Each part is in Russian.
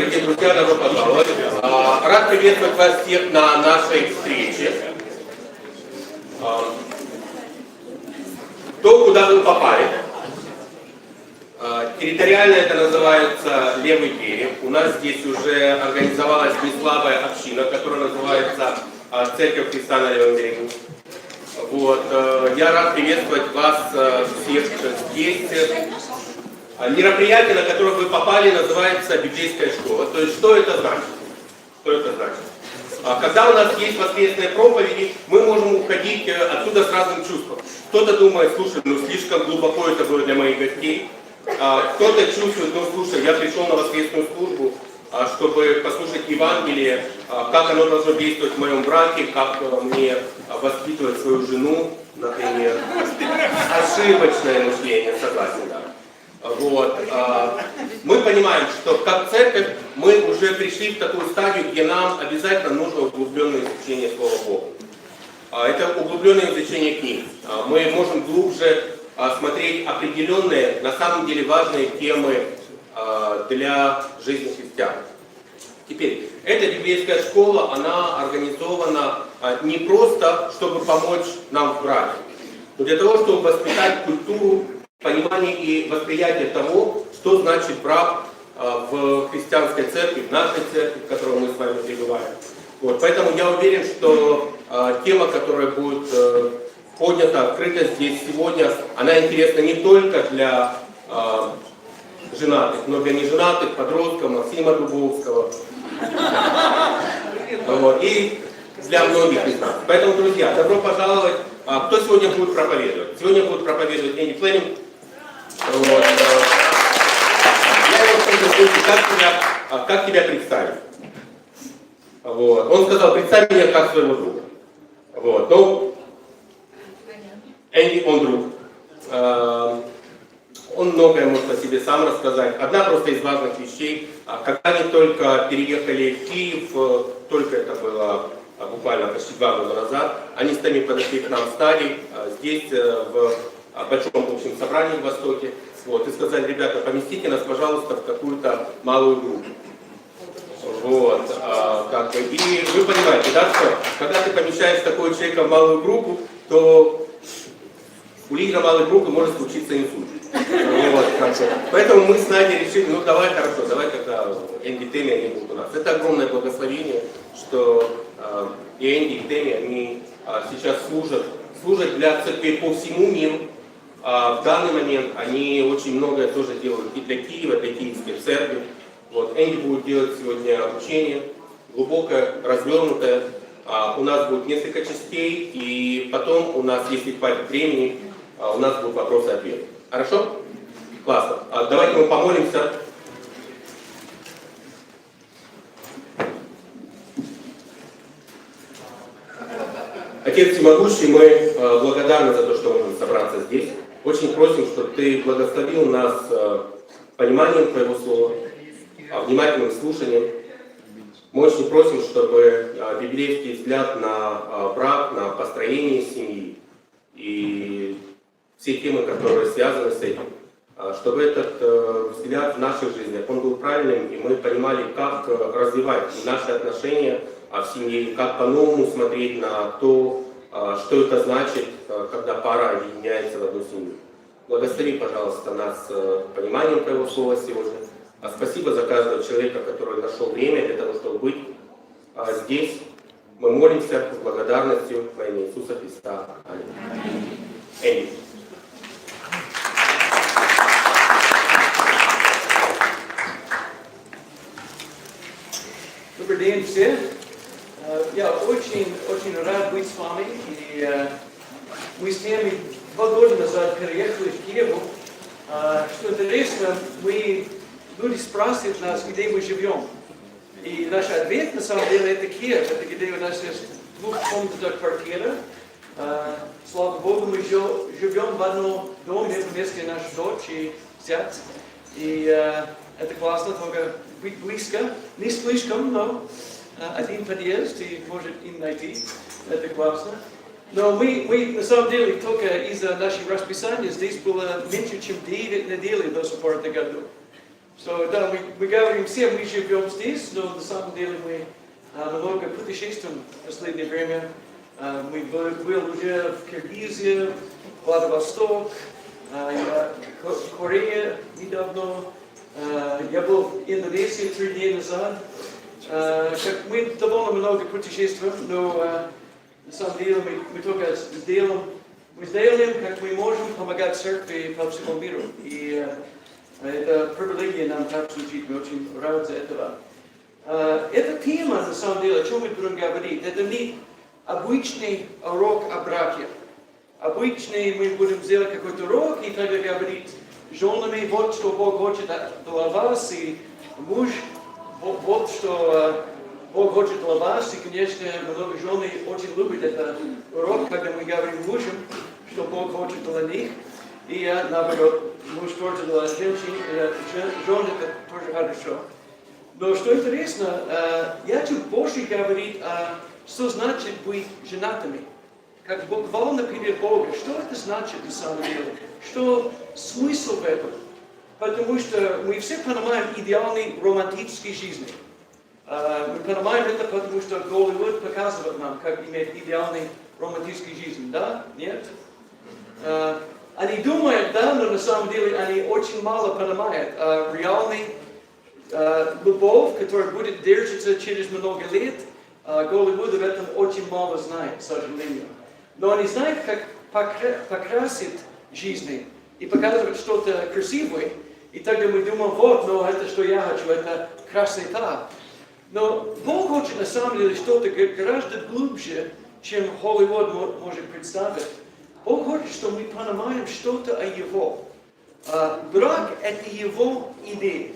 Дорогие друзья, добро пожаловать. Рад приветствовать вас всех на нашей встрече. То, куда вы попали. Территориально это называется левый берег. У нас здесь уже организовалась неслабая община, которая называется Церковь Христа на левом берегу. Вот. Я рад приветствовать вас всех здесь. Мероприятие, на которое вы попали, называется Библейская школа. То есть, что это значит? Что это значит? Когда у нас есть воскресные проповеди, мы можем уходить оттуда с разным чувством. Кто-то думает, слушай, ну слишком глубоко это было для моих гостей. Кто-то чувствует, ну слушай, я пришел на воскресную службу, чтобы послушать Евангелие, как оно должно действовать в моем браке, как мне воспитывать свою жену, например. Ошибочное мышление, согласен, да. Вот. Мы понимаем, что как церковь мы уже пришли в такую стадию, где нам обязательно нужно углубленное изучение Слова Бога. Это углубленное изучение книг. Мы можем глубже смотреть определенные, на самом деле важные темы для жизни христиан. Теперь, эта библейская школа, она организована не просто, чтобы помочь нам в браке, но для того, чтобы воспитать культуру, понимание и восприятие того, что значит брак в христианской церкви, в нашей церкви, в которой мы с вами пребываем. Вот, поэтому я уверен, что тема, которая будет поднята, открыта здесь сегодня, она интересна не только для женатых, но для неженатых, подростков, Максима Дубовского, вот, и для многих из нас. Поэтому, друзья, добро пожаловать. Кто сегодня будет проповедовать? Сегодня будет проповедовать Энди Флеминг. Вот. Я его спросил, как тебя представить? Вот. Он сказал, представь меня как своего друга. Вот. Ну, Энди, он друг. Он многое может о себе сам рассказать. Одна просто из важных вещей, когда они только переехали в Киев, только это было буквально почти 2 года назад, они с нами подошли к нам в Стадии, здесь в большом общем собрании в Востоке, вот, и сказали, ребята, поместите нас, пожалуйста, в какую-то малую группу. Вот, и вы понимаете, да, что когда ты помещаешь такого человека в малую группу, то у лидера малой группы может случиться инсульт. Вот, поэтому мы с Надей решили, ну давай, хорошо, давай тогда Энди и Тэмми, они будут у нас. Это огромное благословение, что и Энди, и Тэмми, они сейчас служат для церкви по всему миру. В данный момент они очень многое тоже делают и для Киева, для киевской церкви. Вот, Энди будет делать сегодня обучение, глубокое, развернутое. У нас будет несколько частей, и потом у нас, если хватит времени, у нас будут вопросы и ответы. Хорошо? Классно. Давайте мы помолимся. Отец Всемогущий, мы благодарны за то, что можем собраться здесь. Очень просим, чтобы Ты благословил нас пониманием Твоего Слова, внимательным слушанием. Мы очень просим, чтобы библейский взгляд на брак, на построение семьи и все темы, которые связаны с этим, чтобы этот взгляд в наших жизнях, он был правильным, и мы понимали, как развивать наши отношения в семье, как по-новому смотреть на то, что это значит, когда пара объединяется в одну семью. Благослови, пожалуйста, нас пониманием Твоего Слова сегодня. Спасибо за каждого человека, который нашел время для того, чтобы быть здесь. Мы молимся с благодарностью во имя Иисуса Христа. Аминь. Энди. Добрый день всем. Я очень рад быть с вами. И мы с ними 2 года назад переехали в Киев. Что интересно, люди спрашивают нас, где мы живем. И наш ответ на самом деле это Киев. Это где у нас есть 2-комнатная квартира. Слава Богу, мы живем в одном доме вместе с нашей дочь и зять. И это классно, только быть близко. Не слишком, но один подъезд и может им найти. Это классно. Но мы на самом деле только из-за нашего расписания здесь было меньше, чем 9 недель до сих пор в этом году. So, да, мы говорим все, мы живем здесь, но на самом деле мы много путешествуем в последнее время. Мы были уже в Киргизии, Владивосток, Корея недавно. Я был в Индонезии 3 дня назад. Мы довольно много путешествуем, но на самом деле мы только сделаем, как мы можем помогать церкви по всему миру. И это привилегия нам так служить, мы очень рады за этого. Эта тема, на самом деле, о чем мы будем говорить, это не обычный урок о браке. Обычный мы будем делать какой-то урок и тогда говорить женами, вот что Бог хочет для вас, и муж, вот что Бог хочет для вас, и, конечно, много жены очень любят этот урок, когда мы говорим мужам, что Бог хочет для них, и наоборот, муж тоже для женщин, жен это тоже хорошо. Но что интересно, я чуть больше говорить что значит быть женатыми. Как буквально перед Богом. Что это значит на самом деле? Что смысл в этом? Потому что мы все понимаем идеальной романтической жизни. Мы понимаем это, потому что Голливуд показывает нам, как иметь идеальный романтический жизнь. Да? Нет? Они думают, да, но на самом деле они очень мало понимают реальный любовь, которая будет держаться через много лет. Голливуд об этом очень мало знает, к сожалению. Но они знают, как покрасить жизнь и показывать что-то красивое. И тогда мы думаем, вот, но это что я хочу, это красота. Но Бог хочет на самом деле что-то гораздо глубже, чем Голливуд может представить. Бог хочет, чтобы мы понимаем что-то о Его. Брак – это Его идея.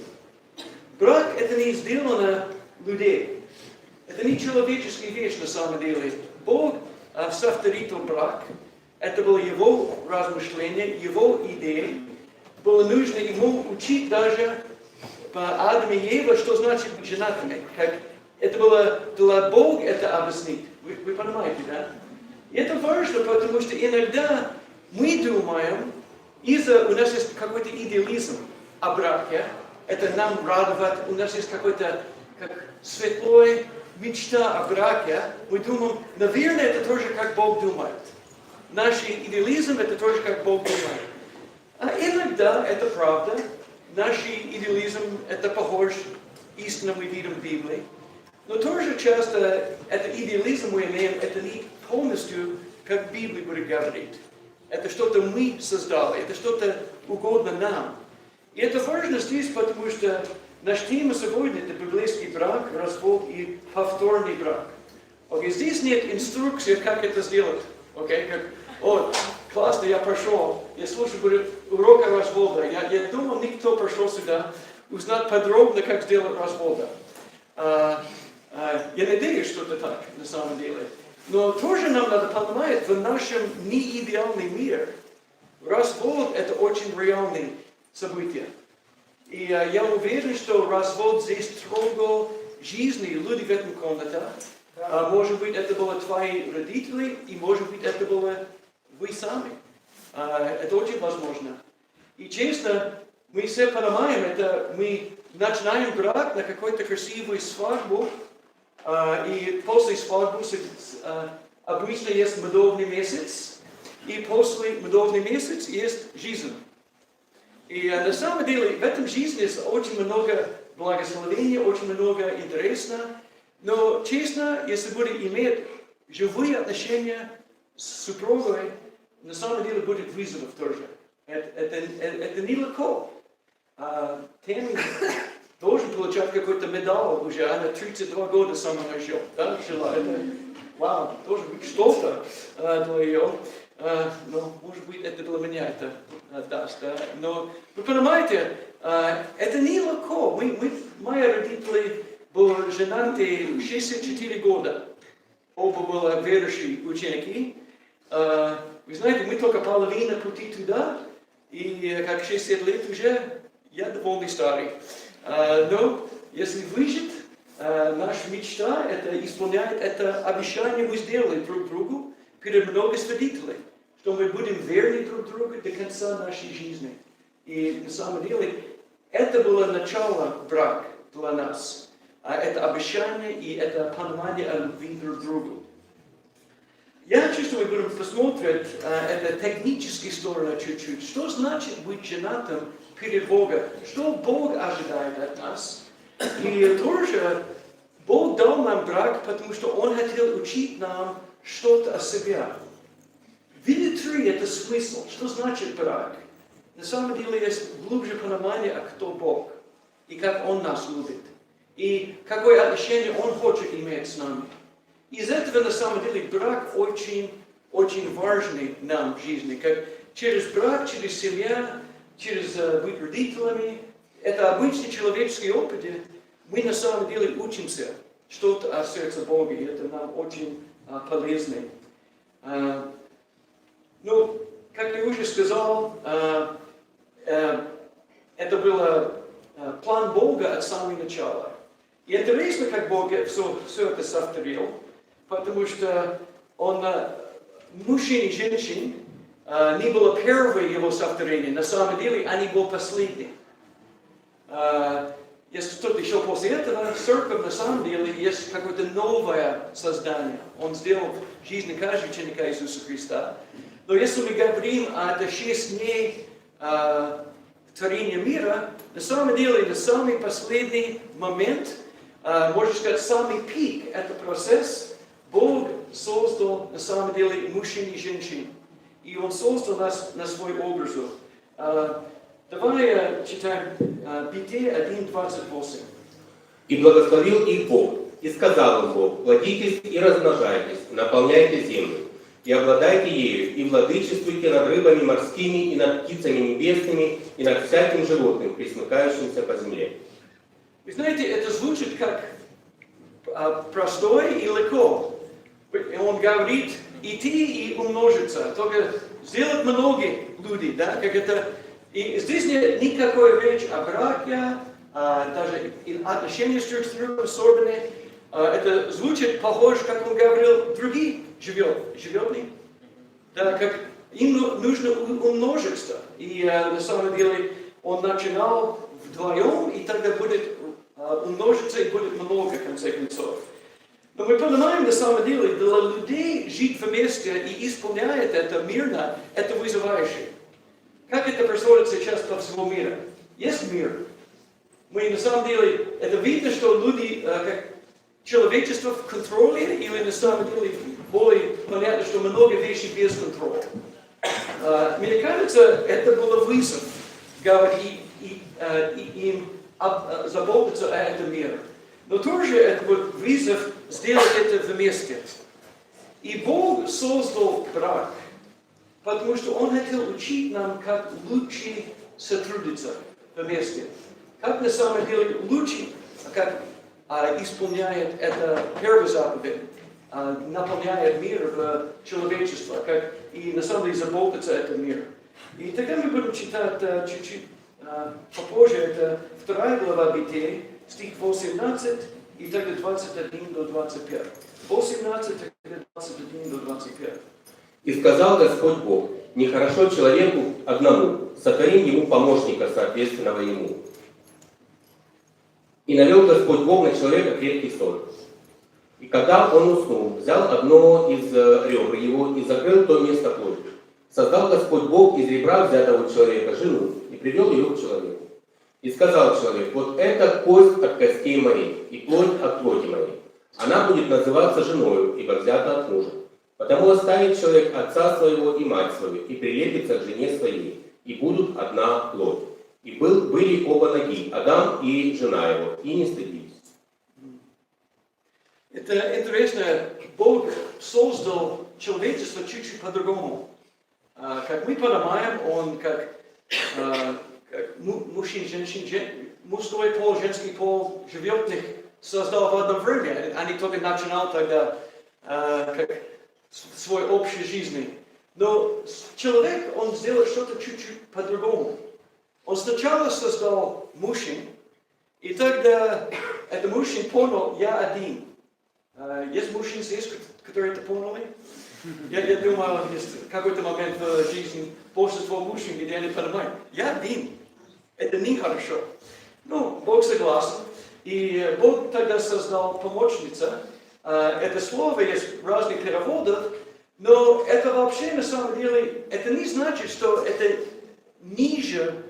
Брак – это не сделано людей. Это не человеческая вещь на самом деле. Бог составил брак. Это было Его размышление, Его идея. Было нужно Ему учить даже по Адаму и Еве, что значит быть женатыми. Как это было для Бога это объяснить. Вы понимаете, да? И это важно, потому что иногда мы думаем, у нас есть какой-то идеализм о браке, это нам радовать, у нас есть какой-то светлой мечта о браке, мы думаем, наверное, это тоже как Бог думает. Наш идеализм это тоже как Бог думает. А иногда это правда, наш идеализм это похож, истинно мы видим в Библии. Но тоже часто это идеализм мы имеем, это не полностью, как Библия будет говорить. Это что-то мы создали, это что-то угодно нам. И это важно здесь, потому что наша тема сегодня это библейский брак, развод и повторный брак. Okay? Здесь нет инструкции, как это сделать. Okay? Классно, я прошел, я слушаю урок о разводе. Я думал, никто пришел сюда узнать подробно, как сделать развод. Я надеюсь, что это так, на самом деле. Но тоже нам надо понимать, в нашем неидеальном мире развод это очень реальное событие. И я уверен, что развод здесь трогал жизни людей в этом комнате. Может быть, это было твои родители, и может быть, это было вы сами. Это очень возможно. И честно, мы все понимаем, это мы начинаем брак на какой-то красивой свадьбу, и после свадьбы обычно есть медовый месяц, и после медового месяца есть жизнь. И на самом деле в этом жизни есть очень много благословения, очень много интересного. Но честно, если будем иметь живые отношения с супругой, на самом деле будет вызов тоже. Это нелегко. Тем должен получать какой-то медаль уже, она 32 года со мной жила. Да, вау, тоже что-то для ее. Но, может быть, это для меня это даст. Да? Но, вы понимаете, это нелегко. Мои родители были женаты 64 года. Оба были верующие ученики. Вы знаете, мы только половина пути туда, и как 60 лет уже, я довольно старый. Но если выжить, наша мечта, это исполняет это обещание, мы сделали друг другу перед много свидетелей, что мы будем верны друг другу до конца нашей жизни. И на самом деле, это было начало брака для нас. Это обещание и это понимание о любви друг к другу. Я чувствую, мы будем посмотреть это технические стороны чуть-чуть. Что значит быть женатым перед Богом? Что Бог ожидает от нас? И тоже Бог дал нам брак, потому что Он хотел учить нам что-то о себе. Виды 3 – это смысл. Что значит брак? На самом деле есть глубже понимание, кто Бог и как Он нас любит. И какое отношение Он хочет иметь с нами. Из этого, на самом деле, брак очень, очень важный нам в жизни. Как через брак, через семью, через быть родителями, это обычный человеческий опыт. Мы на самом деле учимся что-то о сердце Бога, и это нам очень полезно. Ну, как я уже сказал, это был план Бога от самого начала. И интересно, как Бог все это сотворил. Потому что он, мужчин и женщин, не было первое его сотворение. На самом деле, они были последние. Если кто-то еще после этого, церковь на самом деле есть какое-то новое создание. Он сделал в жизни каждого ученика Иисуса Христа. Но если мы говорим о 6 дней творения мира, на самом деле, на самый последний момент, можно сказать, самый пик, это процесс, Бог создал, на самом деле, мужчин и женщин. И Он создал нас на свой образ. Давай читаем Бытие 1:28. «И благословил их Бог, и сказал им Бог: плодитесь и размножайтесь, наполняйте землю, и обладайте ею, и владычествуйте над рыбами морскими, и над птицами небесными, и над всяким животным, пресмыкающимся по земле». Вы знаете, это звучит как простой и легко. Он говорит идти и умножиться, только сделать много людей, да, как это. И здесь нет никакой речи о браке, даже отношения с друг с другом особенные. Это звучит похоже, как он говорил, другие животные, да, как им нужно умножиться. И на самом деле он начинал вдвоем, и тогда будет умножиться и будет много, в конце концов. Но мы понимаем, на самом деле, для людей жить вместе и исполнять это мирно, это вызывающе. Как это происходит сейчас по всему миру? Есть мир. Мы на самом деле, это видно, что люди, как человечество в контроле, или на самом деле более понятно, что много вещей без контроля. Мне кажется, это был вызов говорить им заботиться о этом мире. Но тоже это был вызов сделать это вместе. И Бог создал брак, потому что Он хотел учить нам, как лучше сотрудничаться вместе. Как на самом деле лучше, как исполняет это первая заповедь, наполняет мир в человечество, как и на самом деле заботиться о этом мире. И тогда мы будем читать чуть-чуть попозже, это 2 глава Бытия, стих 18 и тогда 21 до 25. 18 и 21 до 25. «И сказал Господь Бог: нехорошо человеку одному, сотворим ему помощника, соответственного ему. И навел Господь Бог на человека крепкий сон. И когда он уснул, взял одно из ребр его и закрыл то место плотью. Создал Господь Бог из ребра взятого человека жену и привел ее к человеку. И сказал человек: вот это кость от костей моей и плоть от плоти моей. Она будет называться женою, ибо взята от мужа. Потому оставит человек отца своего и мать свою, и прилепится к жене своей, и будут одна плоть. И были оба ноги, Адам и жена его, и не стыдились». Это интересно, Бог создал человечество чуть-чуть по-другому. Как мы понимаем, Он как мужчин, женщин, мужской пол, женский пол, животных создал в одно время. Они только начинали тогда как свой общей жизни. Но человек, он сделал что-то чуть-чуть по-другому. Он сначала создал мужчин, и тогда этот мужчин понял: я один. Есть мужчины здесь, которые это поняли? Я думаю, есть какой-то момент в жизни большинства мужчин, где они понимают: я один. это нехорошо. Ну, Бог согласен. И Бог тогда создал помощница. Это слово есть в разных переводах, но это вообще на самом деле, это не значит, что это ниже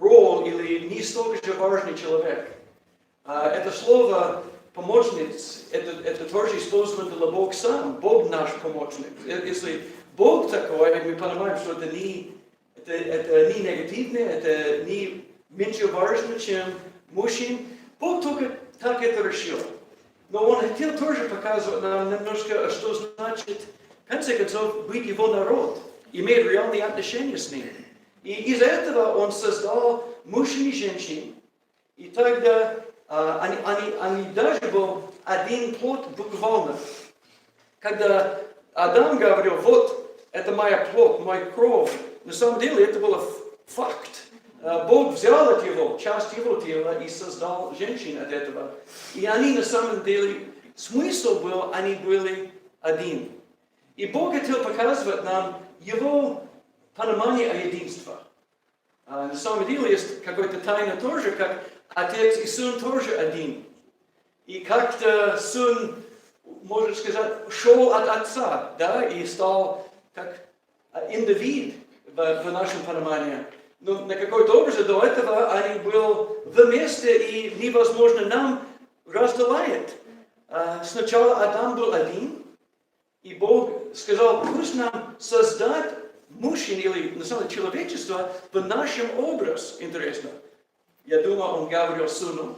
роль или не столько же важный человек. Это слово помощниц, это тоже использовано для Бога сам. Бог наш помощник. Если Бог такой, мы понимаем, что это не негативно, это не меньше важно, чем мужчин. Бог только так это решил. Но Он хотел тоже показывать нам немножко, что значит, в конце концов, быть Его народ, иметь реальные отношения с Ним. И из-за этого Он создал мужчин и женщин. И тогда они даже был один плод буквально. Когда Адам говорил, вот, это моя плоть, моя кровь, на самом деле это был факт. Бог взял от его, часть его тела и создал женщин от этого. И они на самом деле, смысл был, они были один. И Бог хотел показывать нам его понимание о единстве. На самом деле есть какая-то тайна тоже, как Отец и Сын тоже один. И как-то Сын, можно сказать, шел от Отца, да, и стал как индивид в нашем понимании. Но на какой-то образе до этого они были вместе, и невозможно нам разделять. Сначала Адам был один, и Бог сказал, пусть нам создать мужчин или на самом деле человечество в нашем образе. Интересно. Я думаю, Он говорил Сыну,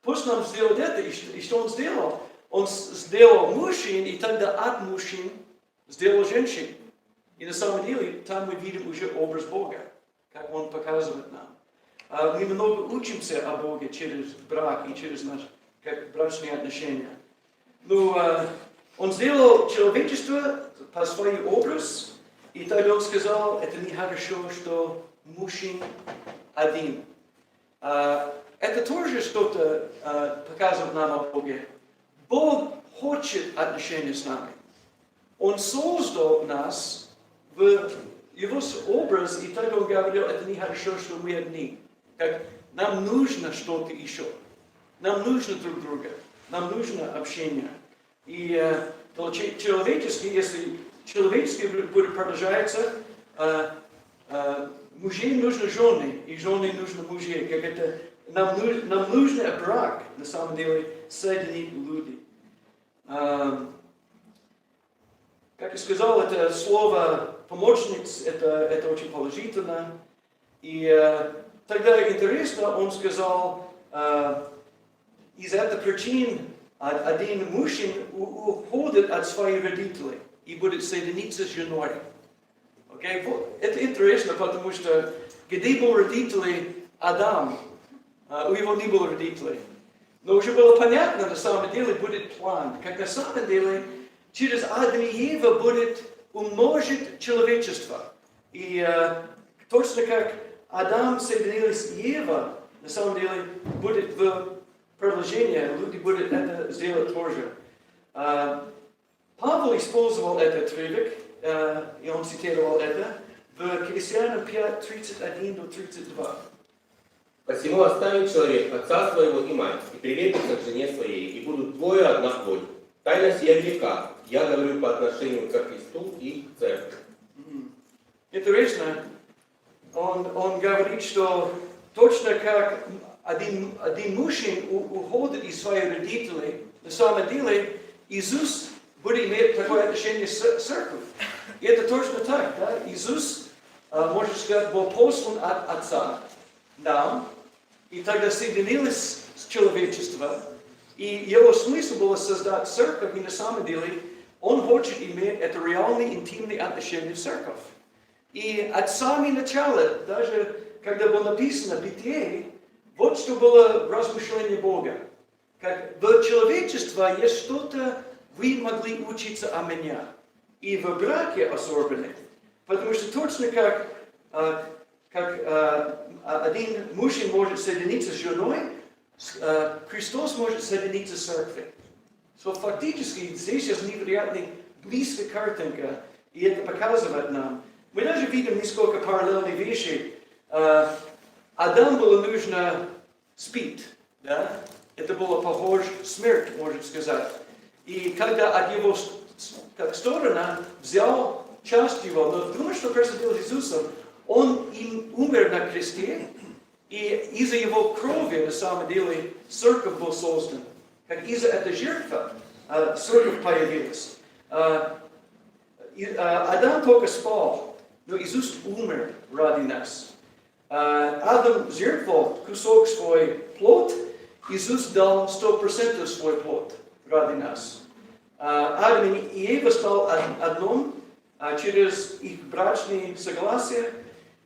пусть нам сделать это, и что Он сделал? Он сделал мужчин, и тогда от мужчин сделал женщин. И на самом деле там мы видим уже образ Бога, как Он показывает нам. Мы много учимся о Боге через брак и через наши брачные отношения. Но Он сделал человечество по своему образу, и тогда Он сказал, это нехорошо, что мужчин один. Это тоже что-то показывает нам о Боге. Бог хочет отношения с нами. Он создал нас в Его образ, и тогда Он говорил, это нехорошо, что мы одни. Как нам нужно что-то еще. Нам нужно друг друга. Нам нужно общение. И человечески, если человечески будет продолжаться, мужей нужны жены, и жены нужны мужей. Как это, нам нужен брак, на самом деле, соединить людей. Как я сказал, это слово помощниц, это очень положительно. И тогда интересно, он сказал, из этой причины один мужчина уходит от своих родителей и будет соединиться с женой. Okay? Вот. Это интересно, потому что где был родители Адам, у него не было родителей. Но уже было понятно, на самом деле будет план. Как на самом деле через Адама и Еву будет умножить человечество. И точно как Адам соединился с Евой, на самом деле будет в продолжение, люди будут это сделать тоже. Павел использовал этот отрывок, и он цитировал это, в Колоссянам 5, 31-32. «Посему оставит человек отца своего и мать, и прилепится к жене своей, и будут двое одна плоть. Тайна сия велика, я говорю по отношению к Христу и к церкви». Интересно, он говорит, что точно как один мужчина уходит из своих родителей, на самом деле Иисус будет иметь такое отношение с церковью. И это точно так, да? Иисус, можно сказать, был послан от Отца нам, и тогда соединились с человечеством, и его смысл было создать церковь, и на самом деле он хочет иметь это реальные интимные отношения в церковь. И от самого начала, даже когда было написано «Бытие», вот что было размышление Бога. Как в человечестве есть что-то, вы могли учиться о меня. И в браке особенно. Потому что точно как один мужчина может соединиться с женой, Христос может соединиться с церковью. So, фактически здесь есть невероятно близкая картинка, и это показывает нам. Мы даже видим несколько параллельных вещей. Адаму было нужно спить, да? Это было похоже на смерть, можно сказать. И когда от его сторона взял часть его, но думаю, что происходило с Иисусом, он им умер на кресте, и из-за его крови, на самом деле, церковь был создан. Как из-за этой жертвы церковь появилась. Адам только спал, но Иисус умер ради нас. Адам жертвовал кусок свой плод, Иисус дал 100% свой плод ради нас. Адам и Ева стал одном через их брачные согласия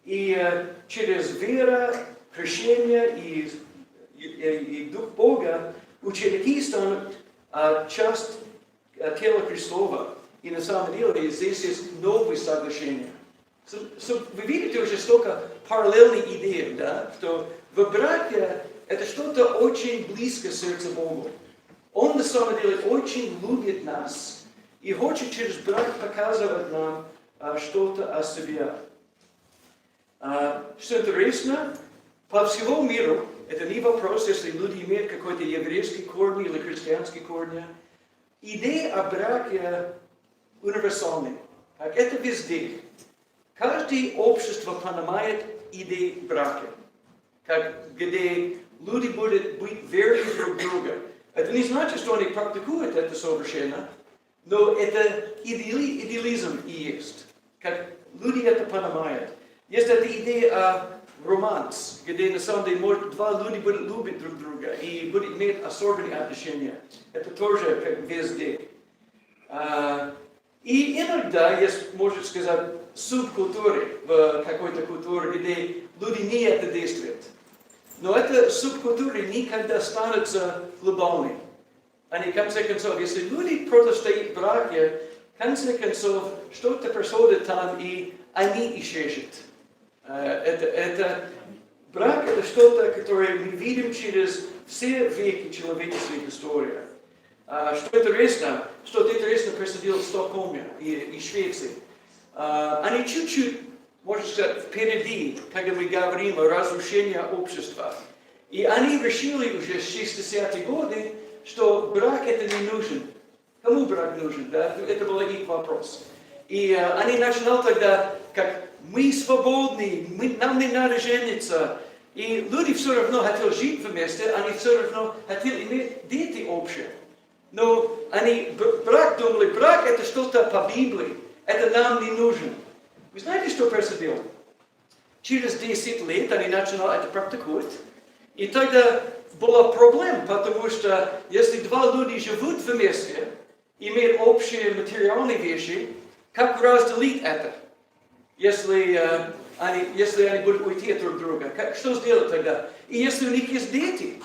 и через веру, крещение и Дух Бога ученики станут часть тела Христова. И на самом деле здесь есть новые соглашения. Вы видите уже столько параллельных идей, да? Что в браке это что-то очень близко сердцу Богу. Он на самом деле очень любит нас и хочет через брак показывать нам что-то о себе. Что интересно, по всему миру, это не вопрос, если люди имеют какой-то еврейский корень или христианский корень, идея о браке универсальная. Это везде. Каждое общество понимает идею брака, где люди будут быть верны друг другу. Это не значит, что они практикуют это совершенно, но это идеализм и есть. Как люди это понимают. Есть эта идея о романс, где на самом деле два люди будут любить друг друга и будут иметь особенные отношения. Это тоже как везде. И иногда есть, можно сказать, субкультуры в какой-то культуре, где люди не это действуют. Но эта субкультура никогда станется глобальной. Они, в конце концов, если люди противостоят браке, в конце концов, что-то происходит там, и они исчезнут. Брак – это что-то, которое мы видим через все веки человеческой истории. Что-то интересно происходило в Стокгольме и Швеции. Они чуть-чуть, можно сказать, впереди, когда мы говорим о разрушении общества. И они решили уже в 60-е годы, что брак это не нужен. Кому брак нужен? Да? Это был их вопрос. И они начинали тогда, как мы свободны, нам не надо жениться. И люди все равно хотели жить вместе, они все равно хотели иметь дети общие. Но они думали, брак это что-то по Библии, это нам не нужен. Вы знаете, что происходило? Через 10 лет они начинали это практиковать. И тогда была проблема, потому что если два люди живут вместе, имеют общие материальные вещи, как разделить это? Если они будут уйти от друг друга, что сделать тогда? И если у них есть дети,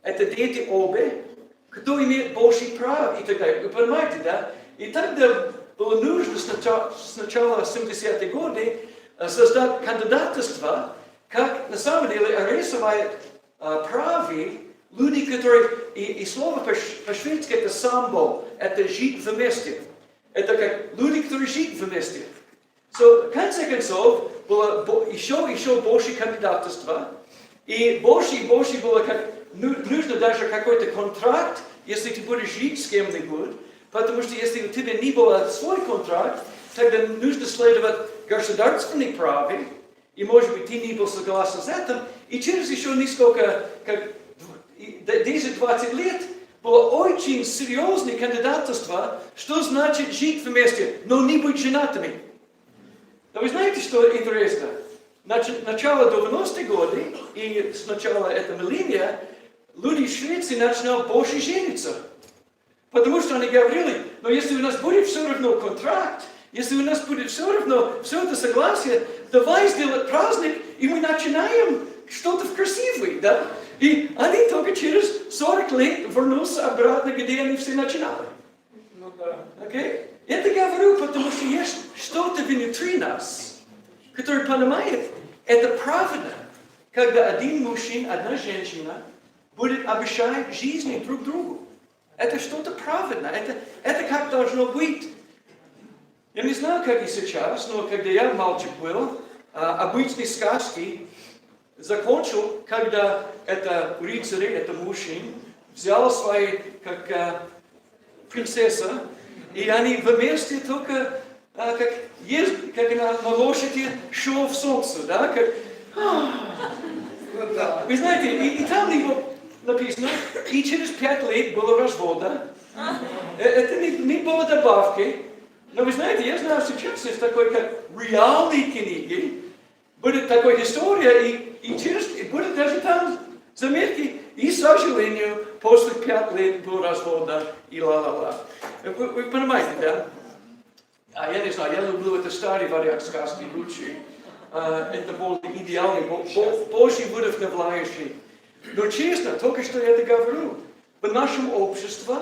это дети обе, кто имеет больше прав и так далее. Вы понимаете, да? И тогда было нужно сначала 70-е годы создать кандидатство, как на самом деле арестовать праве люди, которые, и слово по-шведски это самбо, это жить вместе. Это как люди, которые живут вместе. В конце концов, было еще больше кандидатства, и больше было как нужно даже какой-то контракт, если ты будешь жить с кем-нибудь, потому что если у тебя не было свой контракт, тогда нужно следовать государственной праве, и может быть ты не был согласен с этим, и через еще несколько, как 10-20 лет, было очень серьезное кандидатство, что значит жить вместе, но не быть женатыми. Но вы знаете, что интересно? Начало 90-х годов и с начала этого милления люди в Швеции начинали больше жениться. Потому что они говорили, но если у нас будет все равно контракт, если у нас будет все равно все это согласие, давай сделать праздник, и мы начинаем что-то красивое, да? И они только через 40 лет вернулся обратно, где они все начинали. Ну да. Okay? Это говорю, потому что есть что-то внутри нас, которое понимает, это правильно, когда один мужчина, одна женщина будет обещать жизни друг другу. Это что-то правильно, это как должно быть. Я не знаю, как и сейчас, но когда я мальчик был, обычные сказки, закончил, когда это рыцарь, это мужчина, взял свои, как принцесса, и они вместе только, как на лошади, шел в солнце, да, Вы знаете, и там его написано, и через 5 лет было развода. Это не было добавки. Но вы знаете, я знаю, сейчас есть такой, как реальные книги, будет такая история, и будет даже там заметки, и, к сожалению, после 5 лет был развода, и ла-ла-ла. Вы понимаете, да? Я не знаю, я люблю это старый вариант сказки лучше. Это был идеальный, Божий вдохновляющий. Но честно, только что я это говорю, в нашем обществе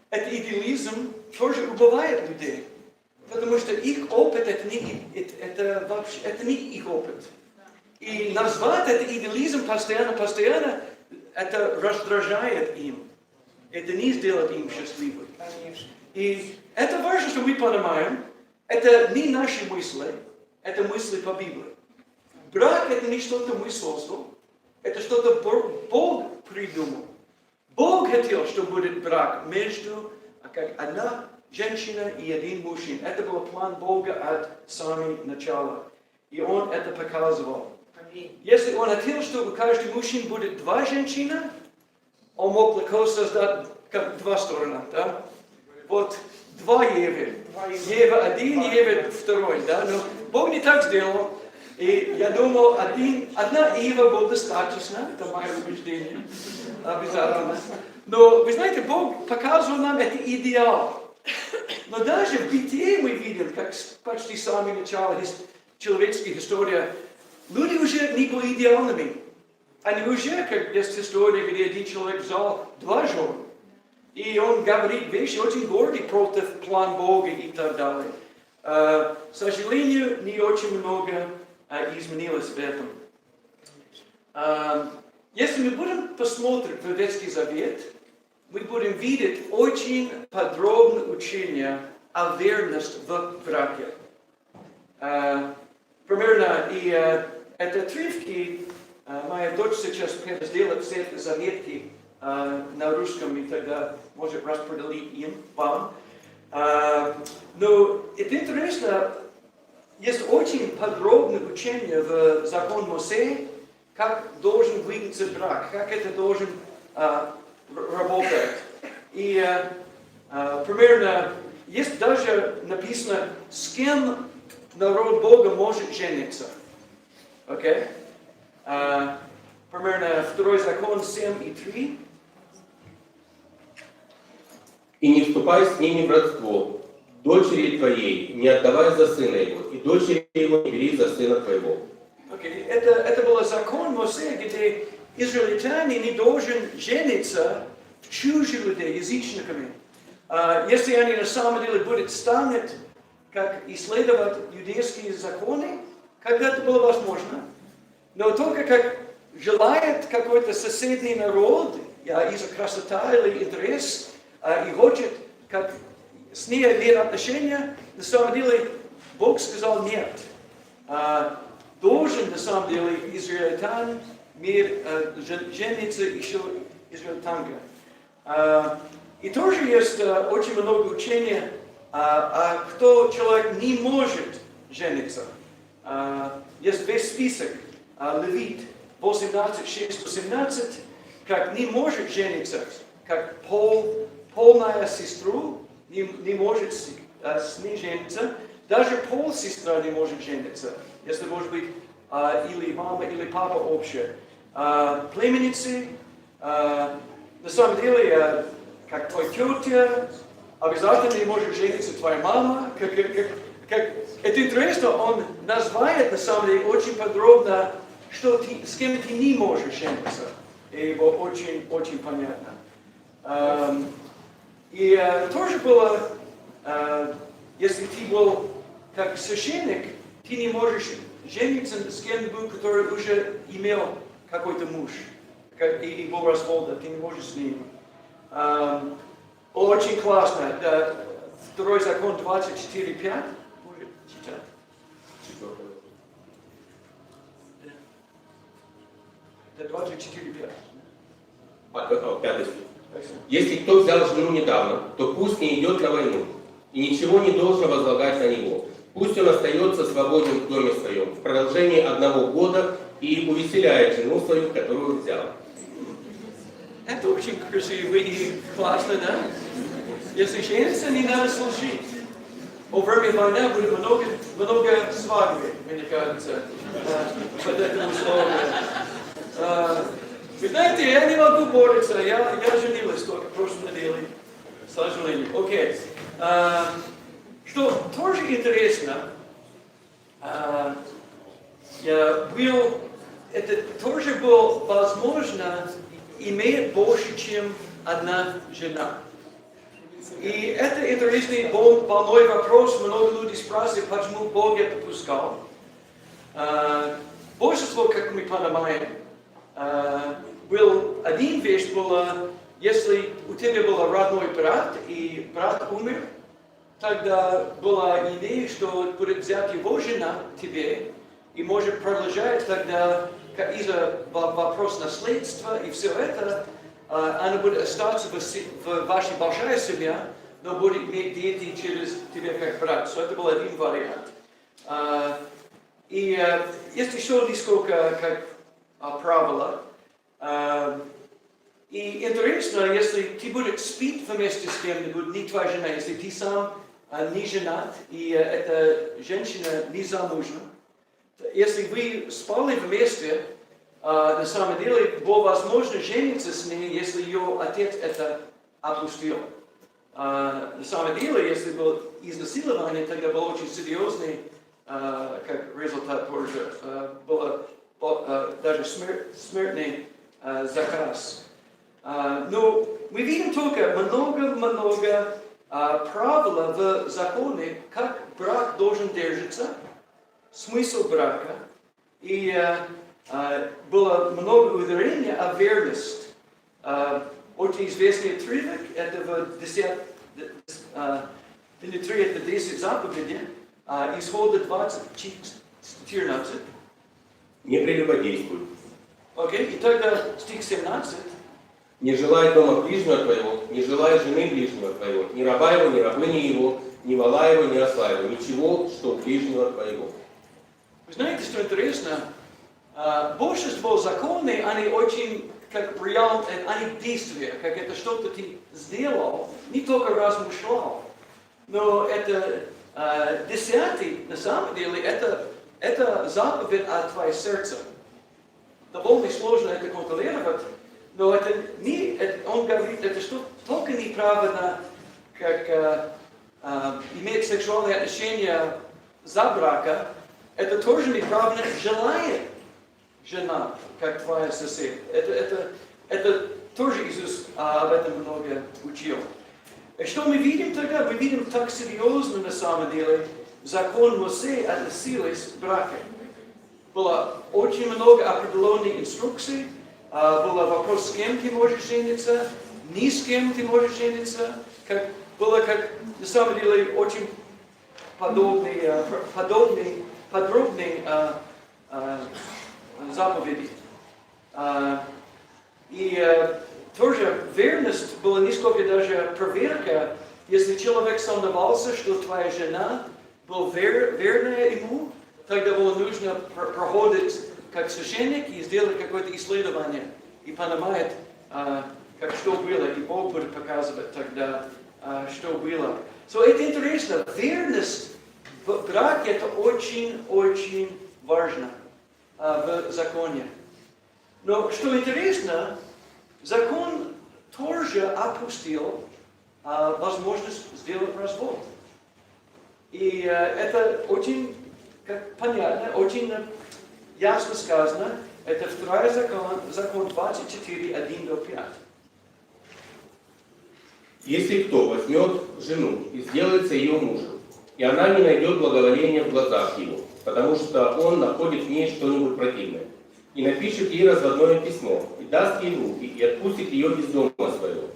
этот идеализм тоже убивает людей. Потому что их опыт, это не их опыт. И назвать это идеализм постоянно, это раздражает им. Это не сделает им счастливым. И это важно, что мы понимаем, это не наши мысли, это мысли по Библии. Брак это не что-то мы создали, это что-то Бог придумал. Бог хотел, чтобы будет брак между одна женщина и один мужчина. Это был план Бога от самого начала. И Он это показывал. Если Он хотел, чтобы у каждого мужчины будет 2 женщины, Он мог легко создать как 2 стороны. Да? Вот 2 Евы. Ева 1, Ева 2. Да? Но Бог не так сделал. И я думал, одна Ева была достаточно, это мое убеждение, обязательно. Но, вы знаете, Бог показывал нам это идеал. Но даже в Бытие мы видим, как почти с самого начала человеческой истории, люди уже не были идеальными. Они уже, как есть история, где один человек взял 2 жен. И он говорит вещи очень гордые против плана Бога и так далее. К сожалению, не очень много изменилось в этом. Если мы будем посмотреть в Ветхий Завет, мы будем видеть очень подробное учение о верности в браке. Примерно, и это отрывки, моя дочь сейчас сделает все эти заметки на русском, и тогда может распределить им, вам. Но это интересно, есть очень подробное учение в закон Моисея, как должен выглядеть брак, как это должен работать. И примерно, есть даже написано, с кем народ Бога может жениться. Окей? Примерно 2 закон 7:3. «И не вступай с ними в родство, дочери твоей не отдавай за сына его, и дочери его не бери за сына твоего». Это был закон Моисея, где израильтяне не должны жениться в чужих людей, язычниками. Если они на самом деле будут станут, как исследовать иудейские законы, когда это было возможно, но только как желает какой-то соседний народ, из-за красоты или интерес, и хочет, как с ней иметь отношения, на самом деле Бог сказал нет. Должен, на самом деле, израильтян жениться еще израильтянка. И тоже есть очень много учения, кто человек не может жениться. Есть весь список, Левит 18:6-17, как не может жениться, как полная сестру не может с ней жениться, даже полсестра не может жениться, если может быть или мама, или папа общие. Племянницы, на самом деле, как твоя тетя, обязательно не может жениться твоя мама. Это интересно, он называет на самом деле очень подробно, что с кем ты не можешь жениться. И его очень понятно. И тоже было, если ты был как священник, ты не можешь жениться с кем-нибудь, который уже имел какой-то муж, и был развод, ты не можешь с ним. Очень классно. 2 закон 24:5. Может читать? Это 24:5. Пятый стих. Если кто взял жену недавно, то пусть не идет на войну, и ничего не должно возлагать на него. Пусть он остается свободен в доме своем в продолжении 1 года и увеселяет жену свою, которую взял. Это очень красиво и классно, да? Если жениться, не надо служить. Во время войны будет много свадьбы, мне кажется, под этим условием. Вы знаете, я не могу бороться, я женилась только в прошлой неделе, к сожалению. Окей. Что тоже интересно, это тоже было возможно иметь больше, чем одна жена. И это интересный больной вопрос. Много людей спрашивают, почему Бог это пускал. Большинство, как мы понимаем, был один вещь, была, если у тебя был родной брат, и брат умер, тогда была идея, что будет взять его жена тебе, и может продолжать тогда из-за вопроса наследства и все это, она будет остаться в вашей большой семье, но будет иметь дети через тебя как брат. Это был один вариант. И есть еще несколько как правила. И интересно, если ты будешь спить вместе с кем-нибудь, не твоя жена, если ты сам не женат, и эта женщина не замужна, если вы спали вместе, на самом деле, было возможно жениться с ней, если ее отец это опустил. На самом деле, если было изнасилование, тогда был очень серьезный как результат тоже. Было даже смертный заказ. Но мы видим только много правил в законе, как брак должен держаться, смысл брака. И было много ударения о верности. Очень известный отрывок, это в 10 заповедей, Исхода 20:14. Не прелюбодействуй. Окей, и тогда стих 17. Не желай дома ближнего твоего, не желай жены ближнего твоего, ни раба его, ни рабыни его, ни вола его, ни осла его, ничего, что ближнего твоего. Вы знаете, что интересно? Большинство законов, они очень как реальные, они действия, как это что-то ты сделал, не только размышлял. Но это 10, на самом деле, это заповедь от твоего сердца. Довольно сложно это контролировать, но это не, он говорит, это что только неправильно, как иметь сексуальные отношения за брака, это тоже неправильно желает жена, как твоя сосед. Это тоже Иисус об этом много учил. И что мы видим тогда? Мы видим так серьезно на самом деле закон Моисея относились к браку. Было очень много определенных инструкций, был вопрос, с кем ты можешь жениться, ни с кем ты можешь жениться. Было как на самом деле очень подробные заповеди. И тоже верность была несколько даже проверка, если человек сомневался, что твоя жена была верная ему, тогда было нужно проходить как священник и сделать какое-то исследование и понимает, как что было, и Бог будет показывать тогда, что было. Это интересно. Верность в браке это очень важно в законе. Но что интересно, закон тоже опустил возможность сделать развод. И это очень понятно, очень ясно сказано. Это второй закон 24:1-5. Если кто возьмет жену и сделается ее мужем, и она не найдет благоволения в глазах его, потому что он находит в ней что-нибудь противное, и напишет ей разводное письмо, и даст ей в руки, и отпустит ее из дома своего.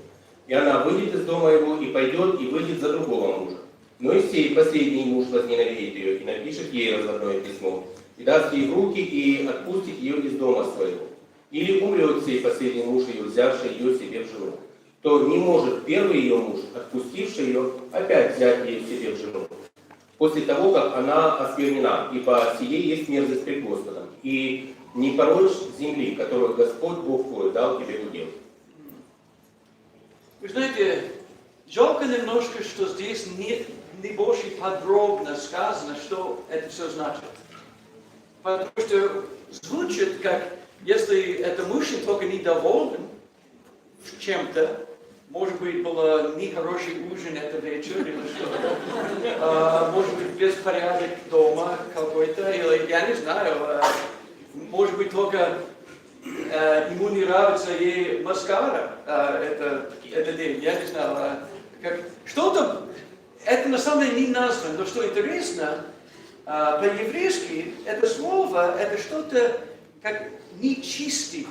И она выйдет из дома его, и пойдет, и выйдет за другого мужа. Но и сей последний муж возненавидит ее, и напишет ей разводное письмо, и даст ей в руки, и отпустит ее из дома своего. или умрет сей последний муж ее, взявший ее себе в жену, то не может первый ее муж, отпустивший ее, опять взять ее себе в жену, после того, как она осквернена, ибо сие есть мерзость пред Господом, и не порочь земли, которую Господь Бог твой дал тебе в удел. Вы знаете, жалко немножко, что здесь не больше подробно сказано, что это все значит. Потому что звучит как, если это мужчина только недоволен чем-то, может быть, был нехороший ужин это вечер или что-то, может быть, беспорядок дома какой-то, или я не знаю, может быть, только ему не нравится ей маскара этот день, я не знаю. Что-то, это на самом деле не названо, но что интересно, по-еврейски это слово, это что-то как нечистый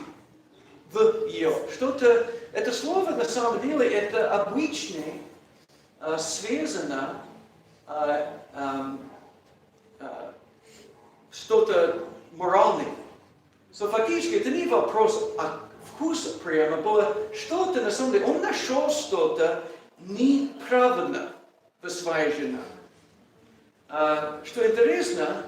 в ее. Что-то, это слово на самом деле это обычно связано что-то моральное. Фактически это не вопрос о вкусе прямо, было что-то на самом деле, он нашел что-то неправильно в своей жене. Что интересно,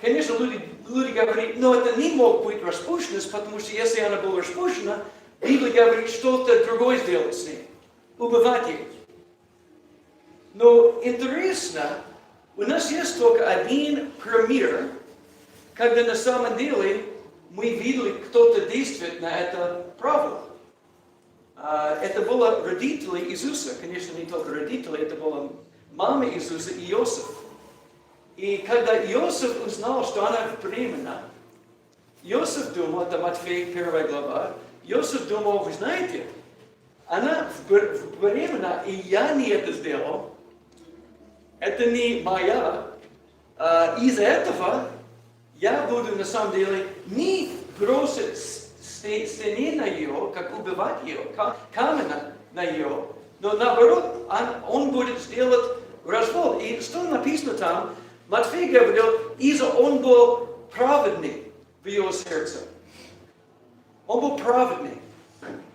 конечно, люди говорят, но это не мог быть распущенность, потому что если она была распущена, Библия говорит, что-то другое сделать с ней, убивать ее. Но интересно, у нас есть только один пример, когда на самом деле мы видели, кто-то действует на это правило. Это было родители Иисуса, конечно, не только родители, это была мама Иисуса и Иосиф. И когда Иосиф узнал, что она беременна, Иосиф думал, это Матфея 1 глава, Иосиф думал, вы знаете, она беременна, и я не это сделал, это не моя. Из-за этого я буду на самом деле не бросить стены на ее, как убивать ее, камень на ее, но наоборот, он будет сделать развод. И что написано там, Матфей говорил, из-за он был праведный в ее сердце. Он был праведный.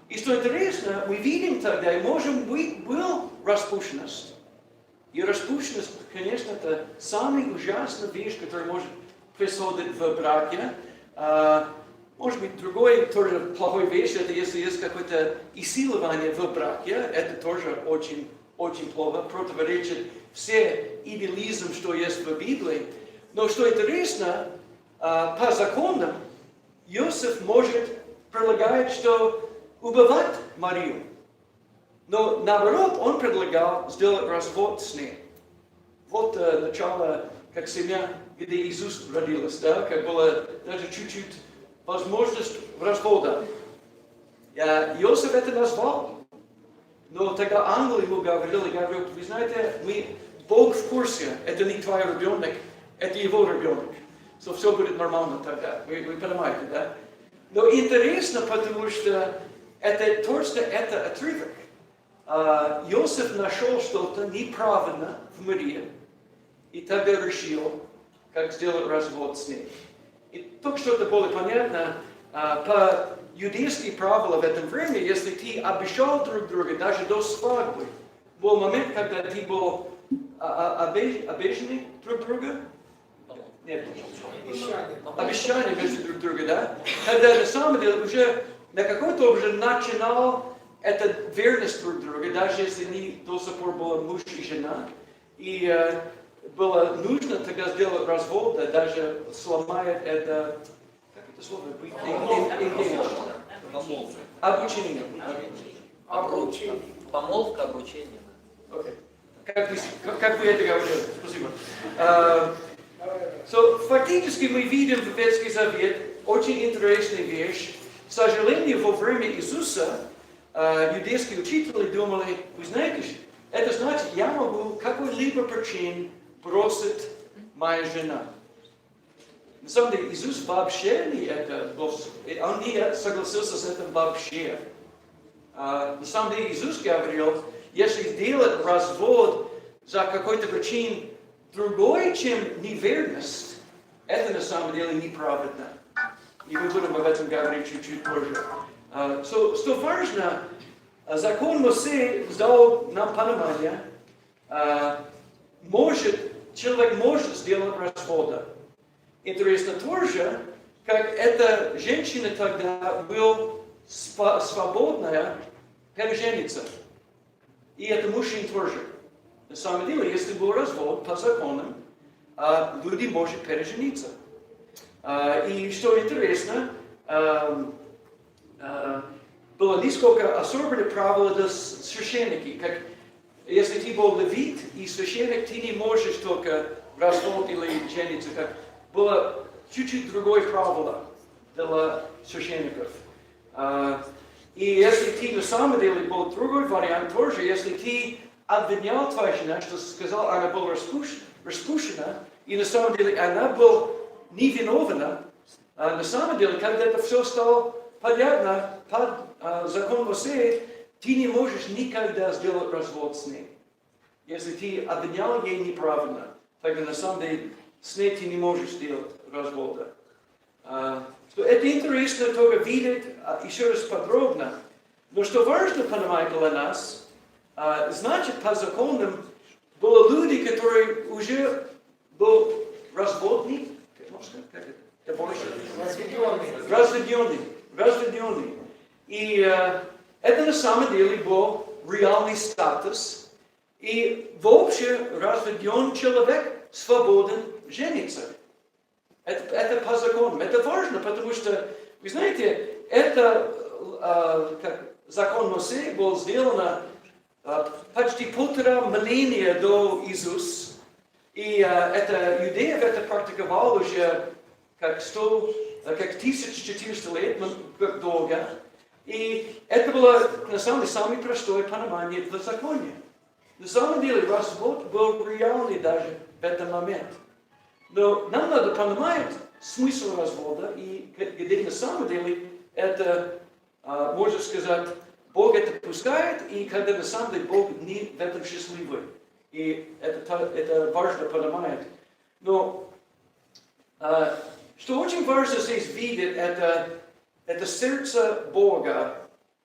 И что интересно, мы видим тогда, и можем быть, был распущенность. И распущенность, конечно, это самая ужасная вещь, которая может происходить в браке. Может быть, другой тоже плохой вещь, это если есть какое-то изнасилование в браке, это тоже очень, очень плохо, противоречит все идеализм, что есть в Библии. Но что интересно, по законам, Иосиф может предлагать, что убивать Марию. Но наоборот, он предлагал сделать развод с ней. Вот начало, как семья, где Иисус родился, да, как было даже чуть-чуть возможность развода. Иосиф это назвал. Но тогда ангел ему говорил, вы знаете, Бог в курсе, это не твой ребенок, это его ребенок. Все будет нормально тогда, вы понимаете, да? Но интересно, потому что это точно это отрывок. Иосиф нашел что-то неправильно в Марии, и тогда решил, как сделать развод с ней. И только что это было понятно, по юдейским правилам в этом времени, если ты обещал друг друга, даже до свадьбы, был момент, когда ты был обещанный друг друга? Нет. Обещание между друг другом, да? Когда на самом деле уже на какой-то уже начинал эта верность друг друга, даже если не до сих пор было муж и жена. И было нужно тогда сделать развод, даже сломает это, как это слово? Обручение. Помолвка, обручение. Okay. Как вы это говорили? Спасибо. Фактически мы видим в Ветхий Завет очень интересную вещь. К сожалению, во время Иисуса юдейские учители думали, вы знаете, это значит, я могу какой-либо причин бросить мою жену. На самом деле, Иисус вообще не это, он не согласился с этим вообще. На самом деле, Иисус говорил, если сделать развод за какой-то причин другой, чем неверность, это на самом деле неправильно. И мы будем об этом говорить чуть-чуть позже. Что важно, закон Моисея дал нам понимание, человек может сделать развода. Интересно тоже, как эта женщина тогда была свободная пережениться. И это мужчина тоже. На самом деле, если был развод по законам, люди могут пережениться. И что интересно, было несколько особенных правил для священники. Как если ты был левит и священник, ты не можешь только развод или жениться. Как было чуть-чуть другое правило для священников. И если ты на самом деле был другой вариант тоже, если ты обвинял твою жену, что сказал, она была распущена, и на самом деле она была невиновна, на самом деле, когда это все стало понятно под законом Моисея, ты не можешь никогда сделать развод с ней. Если ты обвинял ей неправильно, тогда на самом деле с ней ты не можешь сделать развода. Это интересно только видеть еще раз подробно. Но что важно понимать для нас, значит, по законам были люди, которые уже был разводник, разведенный. И это на самом деле был реальный статус. И вообще разведен человек свободен жениться. Это по законам. Это важно, потому что, вы знаете, как закон Моисея был сделан почти 1,5 милления до Иисуса. И это иудеев это практиковал уже как 1400 лет долго. И это было, на самом деле, самое простое понимание для закона. На самом деле, развод был реальный даже в этот момент. Но нам надо понимать смысл развода, и где на самом деле это, можно сказать, Бог это пускает, и когда на самом деле Бог не в этом счастливый. И это важно понимать. Но что очень важно здесь видеть, это сердце Бога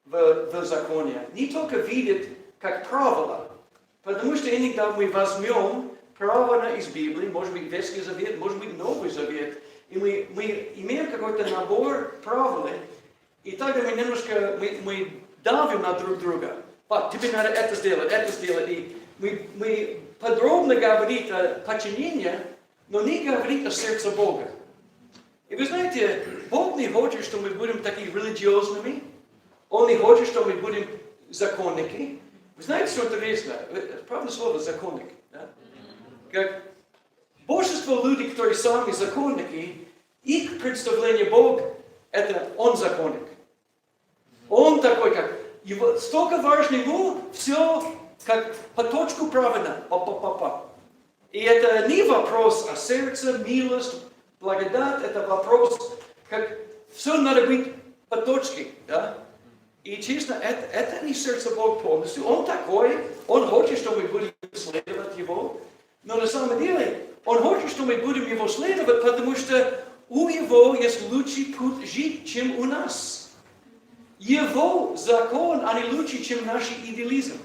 в законе. Не только видеть как правило, потому что иногда мы возьмем правила из Библии, может быть, Ветхий Завет, может быть, Новый Завет, и мы имеем какой-то набор правил, и тогда мы немножко мы давим на друг друга. Тебе надо это сделать. И мы подробно говорим о подчинении, но не говорим о сердце Бога. И вы знаете, Бог не хочет, что мы будем такими религиозными, Он не хочет, что мы будем законники. Вы знаете, что интересно? Это правда слово законник. Да? Как большинство людей, которые сами законники, их представление Бога, это Он законник. Он такой, как столько важно ему, все как по точку правильно. И это не вопрос о сердце, милость, благодать, это вопрос, как все надо быть по точке. Да? И честно, это не сердце Бога полностью. Он такой, Он хочет, что мы будем следовать Его. Но на самом деле, Он хочет, что мы будем Его следовать, потому что у Его есть лучший путь жить, чем у нас. Его закон, они лучше, чем наш идеализм.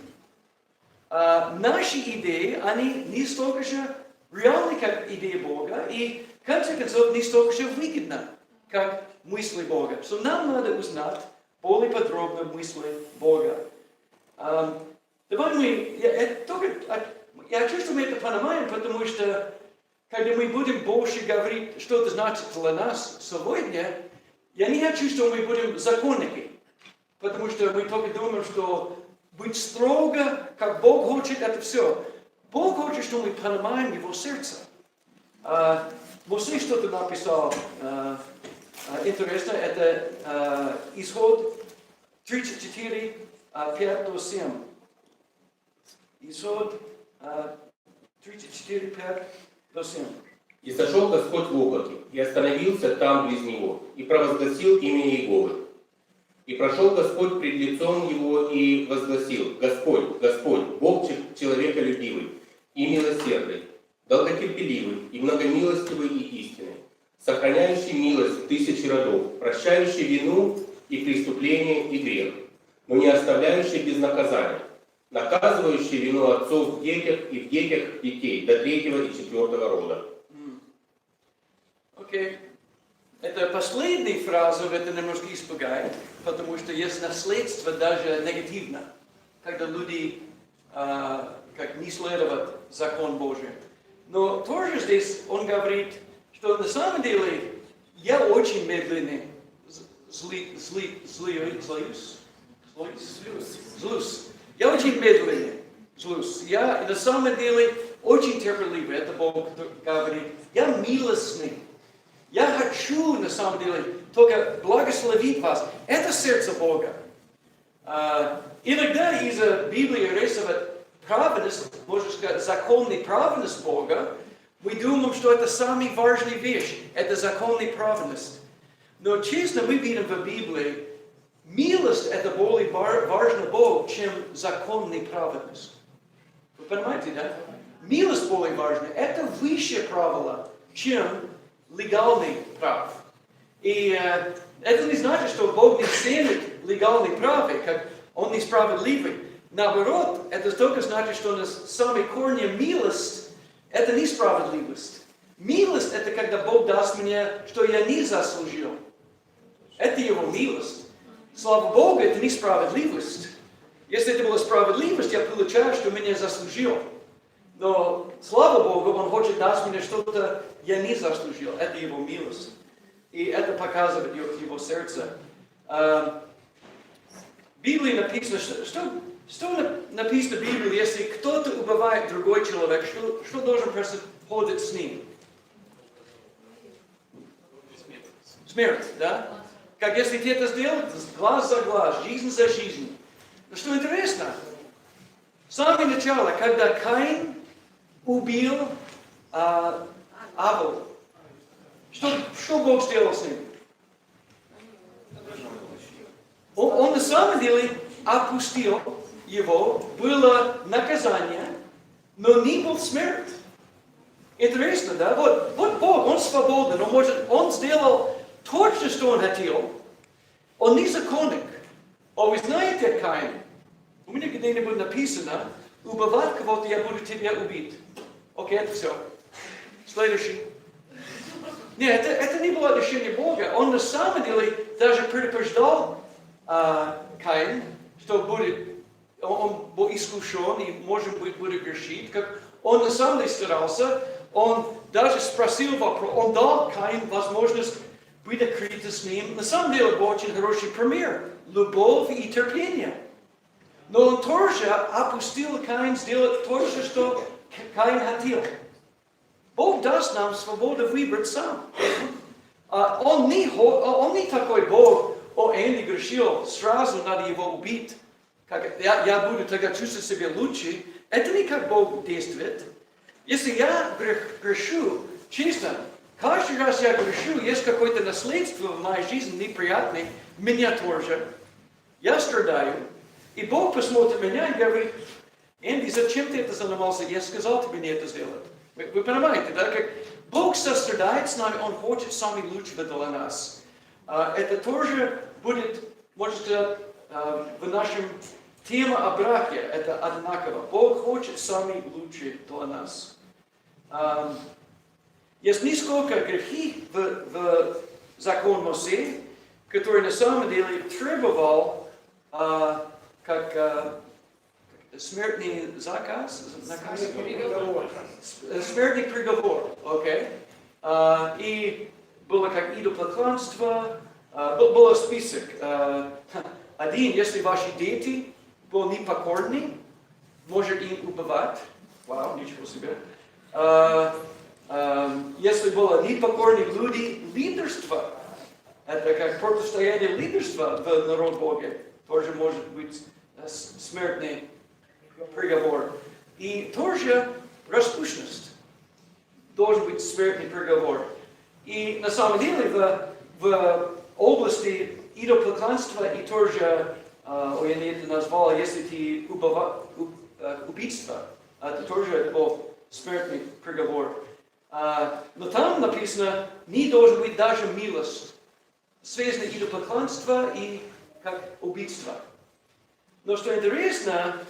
Наши идеи, они не столько же реальны, как идеи Бога, и, в конце концов, не столько же выгодны, как мысли Бога. So, нам надо узнать более подробно мысли Бога. Я чувствую, мы это понимаем, потому что, когда мы будем больше говорить, что это значит для нас сегодня, я не хочу, что мы будем законники, потому что мы только думаем, что быть строго, как Бог хочет, это все. Бог хочет, что мы понимаем Его сердце. Моисей что-то написал интересно, это Исход 34, 5-7. Исход 34, 5-7. «И сошел Господь в облаке, и остановился там близ него, и провозгласил имя Иеговы. И прошел Господь пред лицом его и возгласил: Господь, Господь, Бог человеколюбивый и милосердный, долготерпеливый и многомилостивый и истинный, сохраняющий милость в 1000 родов, прощающий вину и преступление и грех, но не оставляющий без наказания, наказывающий вину отцов в детях и в детях детей до 3-го и 4-го рода. Окей. Это последняя фраза, это немножко испугает, потому что есть наследство даже негативно, когда люди как не следуют закон Божий. Но тоже здесь он говорит, что на самом деле я очень медленный, злюсь. Я очень медленный, злюсь. Я на самом деле очень терпеливый, это Бог говорит. Я милостный. Я хочу, на самом деле, только благословить вас. Это сердце Бога. Иногда из-за Библии рисовать праведность, можно сказать, законная праведность Бога, мы думаем, что это самая важная вещь. Это законная праведность. Но честно, мы видим в Библии, милость это более важно Богу, чем законная праведность. Вы понимаете, да? Милость более важна. Это выше правила, чем легальный прав. И это не значит, что Бог не ценит легальный прав, как Он несправедливый. Наоборот, это только значит, что на самой корне милость – это несправедливость. Милость – это когда Бог даст мне, что я не заслужил. Это Его милость. Слава Богу, это несправедливость. Если это была справедливость, я получаю, что меня заслужил. Но, слава Богу, Он хочет дать мне что-то, я не заслужил. Это Его милость. И это показывает Его сердце. В Библии написано, что написано в Библии, если кто-то убивает другой человек, что должен происходить с ним? Смерть, да? Как если ты это сделал, глаз за глаз, жизнь за жизнь. Но что интересно, с самого начала, когда Каин убил Авеля, что Бог сделал с ним? Он на самом деле опустил его, было наказание, но не был смерть. Интересно, да? Вот Бог, Он свободен, Он сделал точно, что Он хотел. Он не законник. А вы знаете, Каин, у меня где-нибудь написано, убивать кого-то, я буду тебя убить. Окей, это все. Следующий. Нет, это не было решение Бога. Он на самом деле даже предупреждал Каин, что он был искушен и, может быть, будет грешить. Как он на самом деле старался, он даже спросил вопрос, он дал Каину возможность быть открытым с ним. На самом деле, был очень хороший пример. Любовь и терпение. Но он тоже опустил Каин сделать то же, что Каин хотел. Бог даст нам свободу выбрать сам. Он не такой Бог, Энди грешил, сразу надо его убить. Как я буду тогда чувствовать себя лучше. Это не как Бог действует. Если я грешу, честно, каждый раз я грешу, есть какое-то наследство в моей жизни неприятное, меня тоже. Я страдаю. И Бог посмотрит на меня и говорит, Энди, зачем ты это занимался? Я сказал тебе не это сделать. Вы понимаете, да? Как Бог сострадает с нами, Он хочет самое лучшее для нас. Это тоже будет, можно сказать, в нашем теме о браке, это одинаково. Бог хочет самое лучшее для нас. Есть несколько грехов в закон Моисея, который на самом деле требовал как смертный заказ, смертный приговор, окей? И было как идолопоклонство, был список. Один, если ваши дети были непокорны, может им убивать. Вау, ничего себе. Если было непокорные люди, лидерство, это как противостояние лидерства в народ Бога, тоже может быть смертный приговор. И тоже распущенность должен быть смертный приговор. И на самом деле в области идолопоклонства и тоже, я не это назвал, если ты убийство, это тоже был смертный приговор. Но там написано, не должен быть даже милость. Связано идолопоклонство и как убийство. Но что интересно,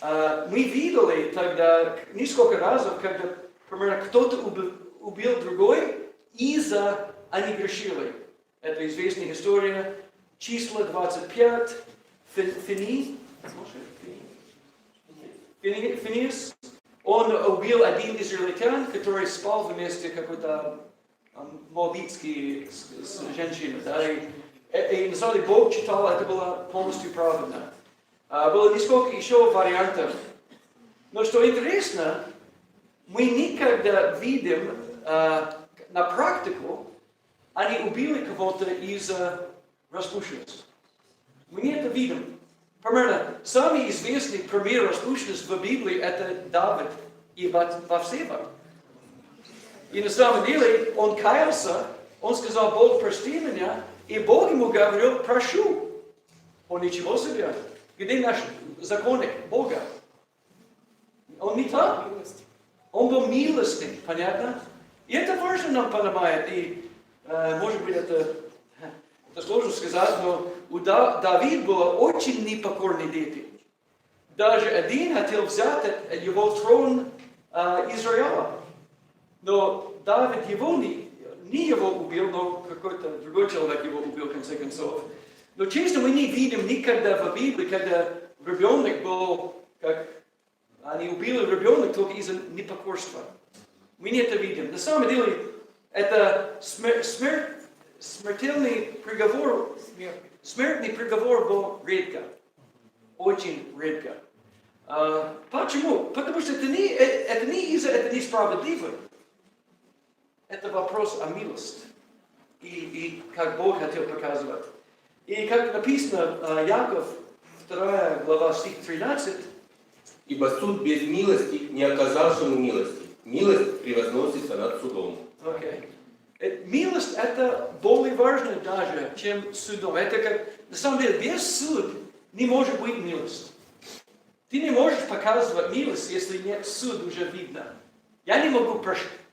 мы видели тогда несколько раз, когда, например, кто-то убил другой, из-за они грешили. Это известная история. Числа 25, Финиас, он убил один израильтян, который спал вместе какой-то моабитской женщиной. Да? И на самом деле Бог читал, это было полностью правильно. Было несколько еще вариантов. Но что интересно, мы никогда видим на практику, они убили кого-то из-за распущенности. Мы не это видим. Примерно, самый известный пример распущенности в Библии это Давид и Ватсеба. И на самом деле он каялся, он сказал, Бог, прости меня, и Бог ему говорил, прошу. Он ничего себе. Где наш законник Бога? Он не там. Он был милостный, понятно? И это важно нам понимать. И, может быть, это сложно сказать, но у Давида было очень непокорные дети. Даже один хотел взять его трон Израиля. Но Давид его не его убил, но какой-то другой человек его убил, в конце концов. Но честно, мы не видим никогда в Библии, когда ребенок был, как они убили ребенка только из-за непокорства. Мы не это видим. На самом деле, это смертельный приговор, смертный приговор был редко. Очень редко. Почему? Потому что это не из-за это несправедливо. Это вопрос о милости. И как Бог хотел показывать. И как написано, Яков, 2 глава, стих 13. Ибо суд без милости не оказавшему милости. Милость превозносится над судом. Okay. Милость это более важно даже, чем судом. Это как, на самом деле, без суда не может быть милость. Ты не можешь показывать милость, если нет суда уже видно. Я не могу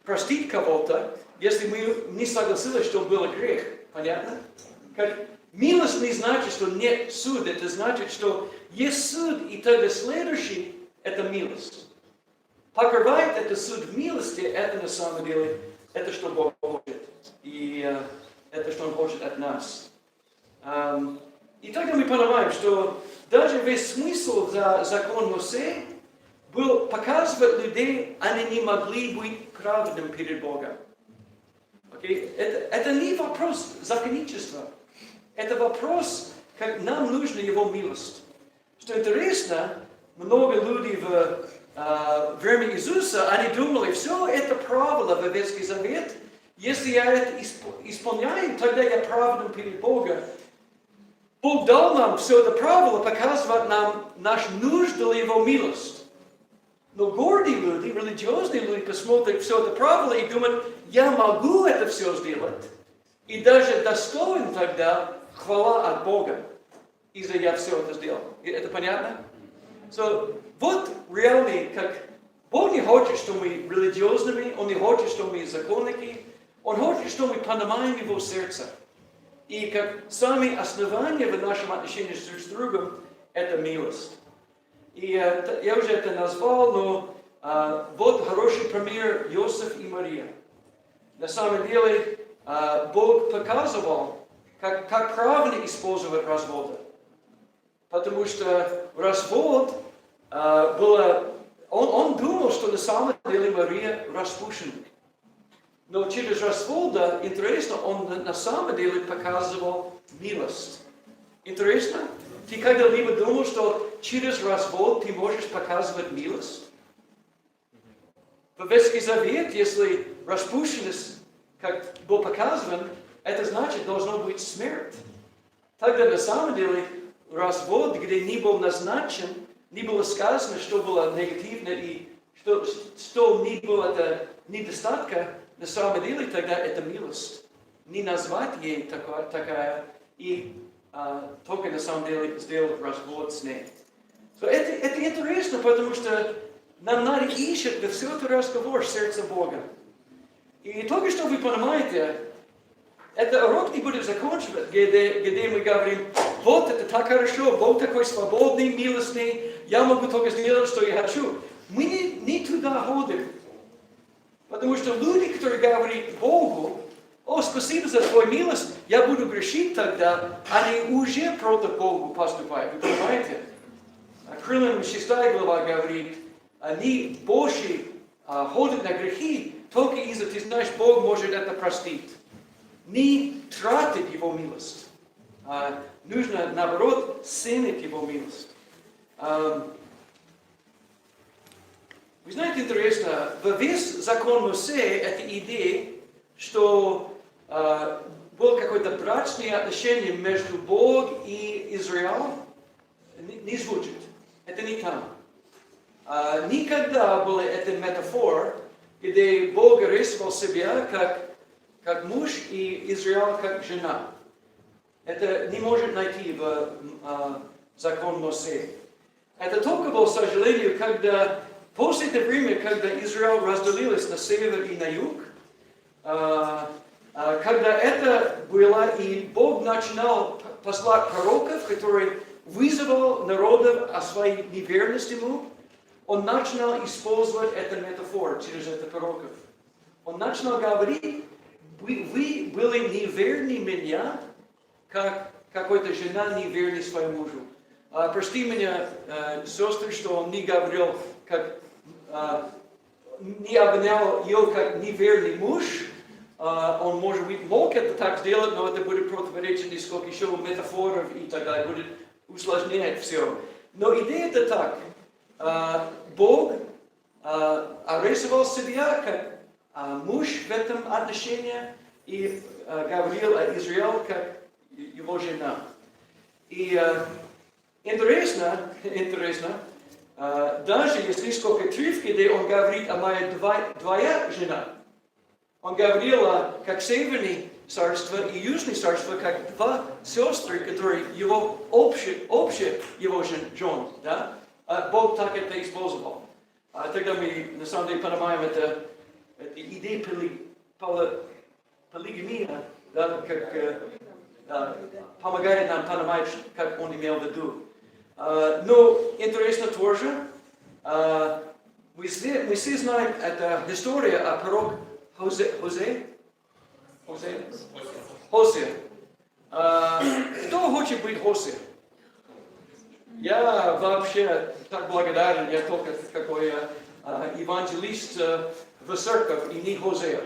простить кого-то, если мы не согласились, что было грех. Понятно? Как милость не значит, что нет суда. Это значит, что есть суд, и тогда следующий – это милость. Покрывает это суд в милости, это на самом деле, это что Бог хочет. И это что Он хочет от нас. И тогда мы понимаем, что даже весь смысл за закон Моисея был показывать людей, они не могли быть праведными перед Богом. Okay? Это не вопрос законничества. Это вопрос, как нам нужна Его милость. Что интересно, много людей в время Иисуса, они думали, все это правило в Ветхий Завет, если я это исполняю, тогда я праведен перед Богом. Бог дал нам все это правило, показывает нам наш нужду Его милость. Но гордые люди, религиозные люди посмотрят все это правило и думают, я могу это все сделать. И даже достоин тогда хвала от Бога, из-за я все это сделал. Это понятно? Вот реальный, как Бог не хочет, что мы религиозными, Он не хочет, что мы законники, Он хочет, что мы понимаем Его сердце. И как сами основания в нашем отношении друг с другом, это милость. И я уже это назвал, но вот хороший пример Иосиф и Мария. На самом деле, Бог показывал, как правильно использовать развод. Потому что развод было... Он думал, что на самом деле Мария распущена. Но через развод, интересно, он на самом деле показывал милость. Интересно? Ты когда-либо думал, что через развод ты можешь показывать милость? В Ветхий Завет, если распущенность, как был показан, это значит, должно быть смерть. Тогда на самом деле развод, где не был назначен, не было сказано, что было негативно и что не было это недостатка, на самом деле тогда это милость. Не назвать ей такая и только на самом деле сделать развод с ней. Это интересно, потому что нам надо ищать во все это разговор сердца Бога. И только что вы понимаете, это урок не будет заканчиваться, где мы говорим, вот это так хорошо, Бог такой свободный, милостный, я могу только сделать, что я хочу. Мы не туда ходим. Потому что люди, которые говорят Богу, о, спасибо за твою милость, я буду грешить тогда, они уже против Бога поступают. Вы понимаете? Крыльям 6 глава говорит, они больше ходят на грехи, только из-за, ты знаешь, Бог может это простить. Не тратить Его милость. Нужно, наоборот, ценить Его милость. Вы знаете, интересно, весь закон Моисея это идея, что было какое-то брачное отношение между Богом и Израилем, не звучит. Это не там. Никогда была эта метафора, где Бог рисовал себя как муж и Израиль как жена. Это не может найти в закон Моисея. Это только было, к сожалению, когда после того времени, когда Израиль разделилась на север и на юг, когда это было, и Бог начинал послать пророков, который вызывал народов о своей неверности ему, он начинал использовать эту метафору через этих пророков. Он начинал говорить, вы были неверны меня, как какой-то жена неверна своему мужу. Прости меня, сестры, что он не говорил, не обвинял ее как неверный муж. Он, может быть, мог это так сделать, но это будет противоречить несколько еще метафоров и так далее, будет усложнять все. Но идея это так. Бог рисовал себя как муж в этом отношении и говорил о Израиле как его жена. И интересно, даже есть несколько отрывки, где он говорит о моей двоя жена. Он говорил, как северное царство и южное царство, как два сестры, которые его общие его жен. Да? Бог так это использовал. Тогда мы, на самом деле, понимаем, это идея полигамии, да, как помогает нам понимать, как он имел в виду. Но интересно тоже, мы все знаем, это история о пророке Хосе. Кто хочет быть Хосе? Я вообще так благодарен, я только какой евангелист в церковь и не Хосе.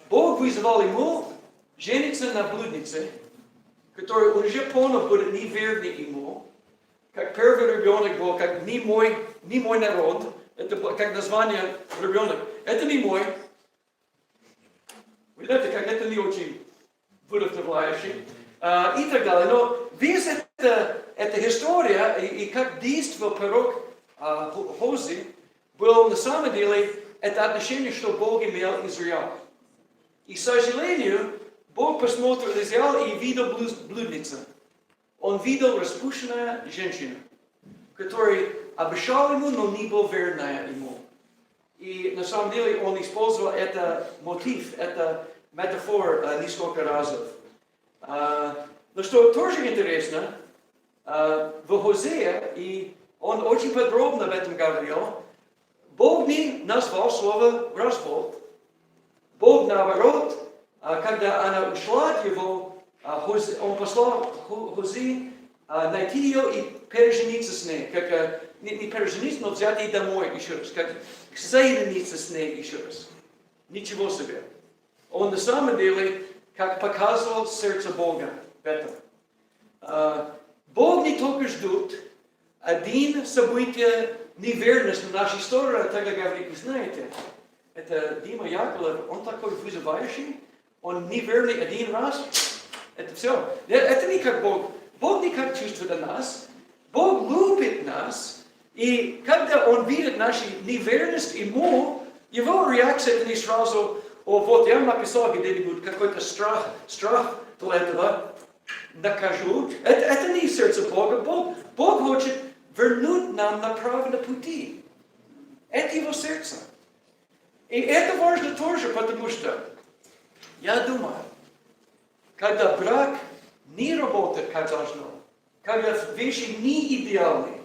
Бог вызвал ему жениться на блуднице, который он уже понял будет неверный ему, как первый ребенок был, как не мой народ, это как название ребенок, это не мой. Вы знаете, как это не очень вдохновляюще. И так далее. Но весь эта история и как действовал пророк Хосе, было на самом деле это отношение, что Бог имел Израиль. И, к сожалению, Бог посмотрел Израиль и видел блудницу. Он видел распущенную женщину, которая обещала ему, но не была верная ему. И на самом деле он использовал этот мотив, это метафора несколько раз. Но что тоже интересно, в Хозея, и он очень подробно об этом говорил, Бог не назвал слово «развод». Бог, наоборот, когда она ушла от его, он послал Хозе найти ее и пережениться с ней. Как, не пережениться, но взять ее домой еще раз. Как соединиться с ней еще раз. Ничего себе. Он на самом деле, как показывал сердце Бога в этом. Бог не только ждет один событие неверности в нашей истории, а тогда говорит, вы знаете, это Дима Яковлев, он такой вызывающий, он неверный один раз, это все. Это не как Бог. Бог не как чувствует о нас. Бог любит нас, и когда Он видит нашу неверность Ему, Его реакция это не сразу, о, вот я написал где-нибудь какой-то страх для этого, накажу. Это не сердце Бога. Бог хочет вернуть нам на правильном пути. Это Его сердце. И это важно тоже, потому что, я думаю, когда брак не работает как должно, когда вещи не идеальны,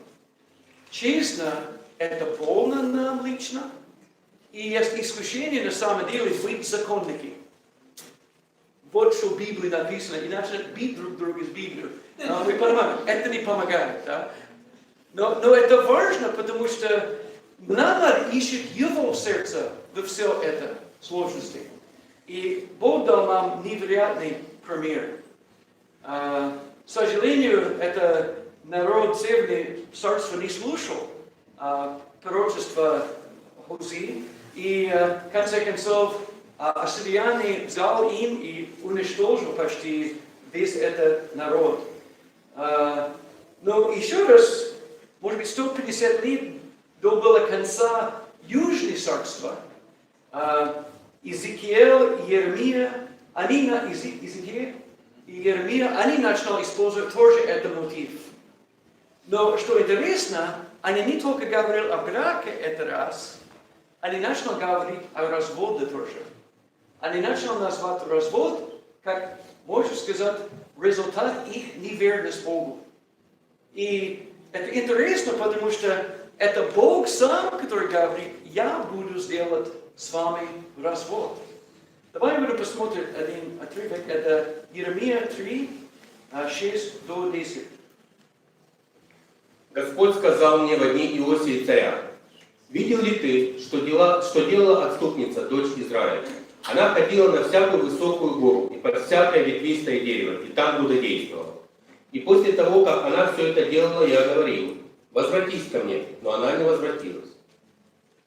честно, это больно нам лично, и есть исключение на самом деле быть законники. Вот что в Библии написано, иначе бить друг друга из Библии. Мы понимаем, это не помогает. Да? Но это важно, потому что нам надо ищет Его сердце во все это сложности. И Бог дал нам невероятный пример. К сожалению, это народ Северного царства не слушал пророчества Хозии. И в конце концов, ассирияне взял им и уничтожил почти весь этот народ. Но еще раз, может быть, 150 лет до было конца Южного царства, Иезекииль и Иеремия, они начали использовать тоже этот мотив. Но что интересно, они не только говорили о браке этот раз, они начали говорить о разводе тоже. Они начали назвать развод, как, можно сказать, результат их неверности Богу. И это интересно, потому что это Бог сам, который говорит, я буду сделать с вами развод. Давай мы посмотрим один отрывок, это Иеремия 3, 6 до 10. Господь сказал мне во дни Иосии царя: «Видел ли ты, что делала отступница, дочь Израиля? Она ходила на всякую высокую гору и под всякое ветвистое дерево, и там блудодействовала. И после того, как она все это делала, я говорил: возвратись ко мне, но она не возвратилась.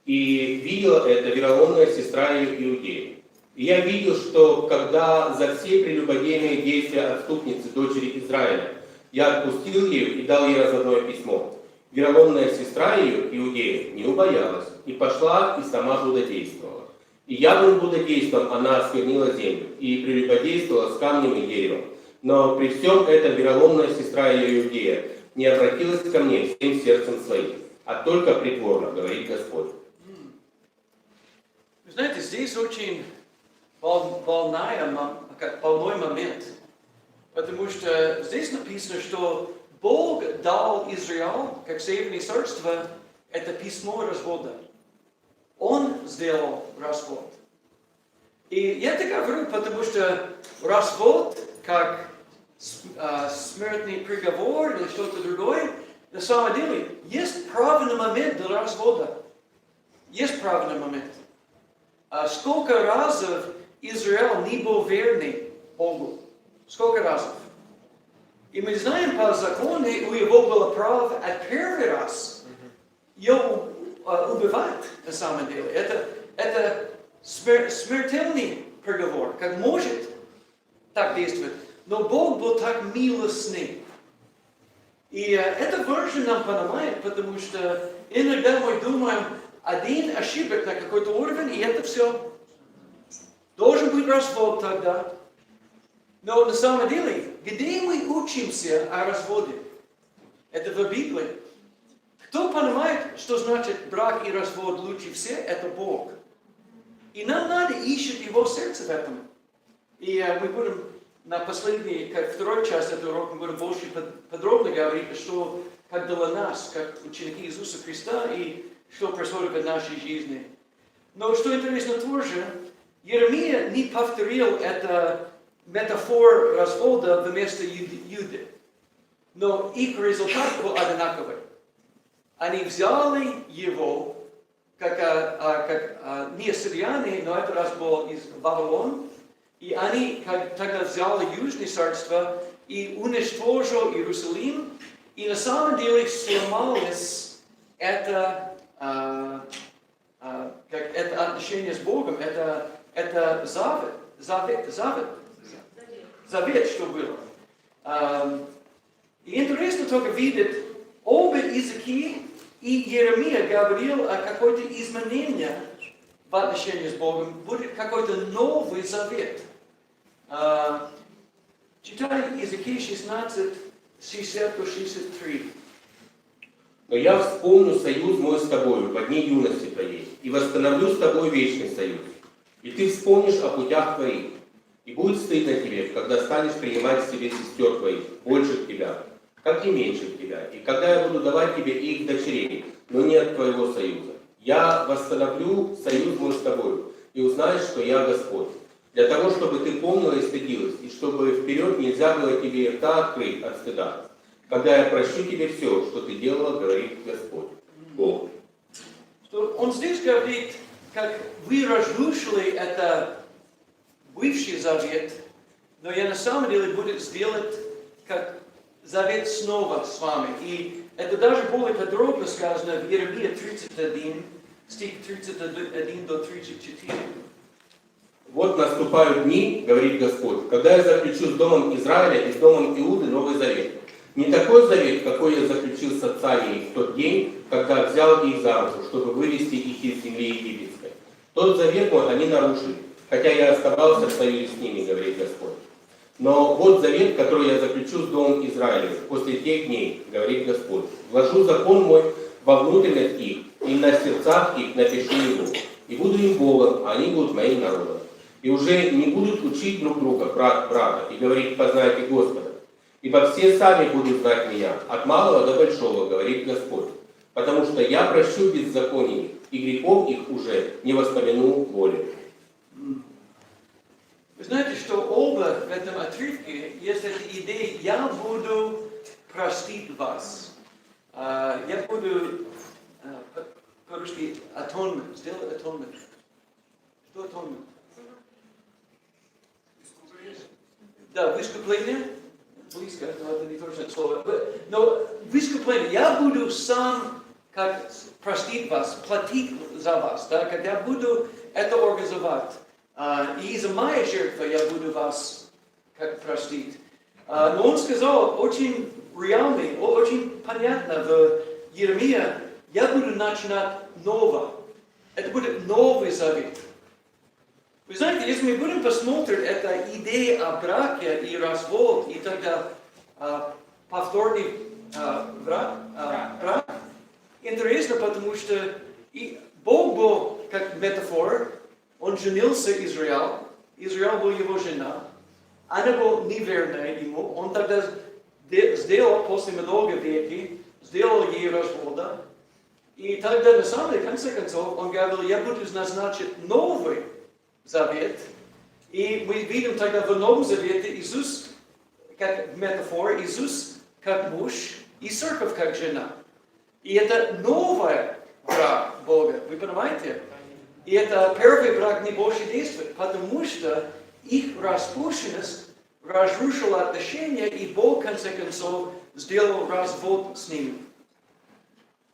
И видела это вероломная сестра ее Иудея. И я видел, что когда за все прелюбодейные действия отступницы, дочери Израиля, я отпустил ее и дал ей разводное письмо, вероломная сестра ее Иудея не убоялась и пошла и сама блудодействовала. И явным блудодейством она осквернила землю и прелюбодействовала с камнем и деревом. Но при всем этом вероломная сестра ее Иудея не обратилась ко мне всем сердцем своим, а только притворно, говорит Господь». Вы знаете, здесь очень больной момент, потому что здесь написано, что Бог дал Израилю, как Северное царство, это письмо развода. Он сделал развод. И я это говорю, потому что развод, как смертный приговор или что-то другое, на самом деле есть правильный момент для развода. Есть правильный момент. Сколько раз Израиль не был верный Богу? Сколько раз? И мы знаем по закону, у него было право от первый раз его убивать на самом деле. Это смертельный приговор, как может так действовать. Но Бог был так милостный. И это важно нам понимать, потому что иногда мы думаем, один ошибок на какой-то уровень, и это все. Должен быть развод тогда. Но на самом деле, где мы учимся о разводе? Это в Библии. Кто понимает, что значит брак и развод лучше всех, это Бог. И нам надо ищет Его сердце в этом. И мы будем на последней, как второй часть этого урока, мы будем больше подробно говорить, что как для нас, как ученики Иисуса Христа, и что происходит в нашей жизни. Но что интересно тоже, Иеремия не повторил это метафор развода вместо Юды. Но их результат был одинаковый. Они взяли его, как не ассирияне, но это раз был из Вавилона, и они тогда взяли Южное царство и уничтожили Иерусалим, и на самом деле сломалось это отношение с Богом, это завет, что было. И интересно только видеть, оба языки и Иеремия говорил о какой-то изменении в отношении с Богом, будет какой-то новый завет. Читаем языки 16, 60-63. «Но я вспомню союз мой с тобою во дни юности твоей, и восстановлю с тобой вечный союз. И ты вспомнишь о путях твоих, и будет стыдно тебе, когда станешь принимать к себе сестер твоих, больших тебя, как и меньших тебя, и когда я буду давать тебе их дочерей, но не от твоего союза. Я восстановлю союз мой с тобой, и узнаешь, что я Господь. Для того, чтобы ты помнила и стыдилась, и чтобы вперед нельзя было тебе рта открыть от стыда. Когда я прощу тебе все, что ты делала, говорит Господь, Бог. Он здесь говорит, как вы разрушили это бывший завет, но я на самом деле буду сделать как завет снова с вами. И это даже более подробно сказано в Иеремии 31, стих 31 до 34. Вот наступают дни, говорит Господь, когда я заключу с домом Израиля и с домом Иуды новый завет. Не такой завет, какой я заключил с отцами их в тот день, когда взял их за руку, чтобы вывести их из земли египетской. Тот завет мой они нарушили, хотя я оставался в союзе с ними, говорит Господь. Но вот завет, который я заключу с домом Израилевым после тех дней, говорит Господь. Вложу закон мой во внутренность их, и на сердцах их напишу его. И буду им Богом, а они будут моим народом. И уже не будут учить друг друга, брат брата, и говорить, познайте Господа. Ибо все сами будут знать меня, от малого до большого, говорит Господь. Потому что я прощу беззаконие их, и грехов их уже не воспомяну более. Вы знаете, что оба в этом отрывке есть эта идея «я буду простить вас». Я буду по-русски atonement, сделать atonement. Что atonement? Да, вискупление. Близко, но это не точное слово. Но вискупление. Я буду сам как простить вас, платить за вас, да, как я буду это организовать. И из-за моей жертвы я буду вас как простить. Но он сказал очень реально, очень понятно в Иеремии, я буду начинать новое. Это будет новый завет. Вы знаете, если мы будем посмотреть эта идея о браке и развод, и тогда повторный брак, интересно, потому что Бог был как метафора, он женился Израиль был его жена, она была неверная ему, он тогда сделал после много веков, сделал ей развода, и тогда на самом деле, в конце концов, он говорил, я буду назначить новый завет, и мы видим тогда в Новом Завете Иисус, как метафора, Иисус как муж, и церковь как жена. И это новый брак Бога, вы понимаете? И это первый брак не больше действует, потому что их распущенность разрушила отношения, и Бог, в конце концов, сделал развод с ними.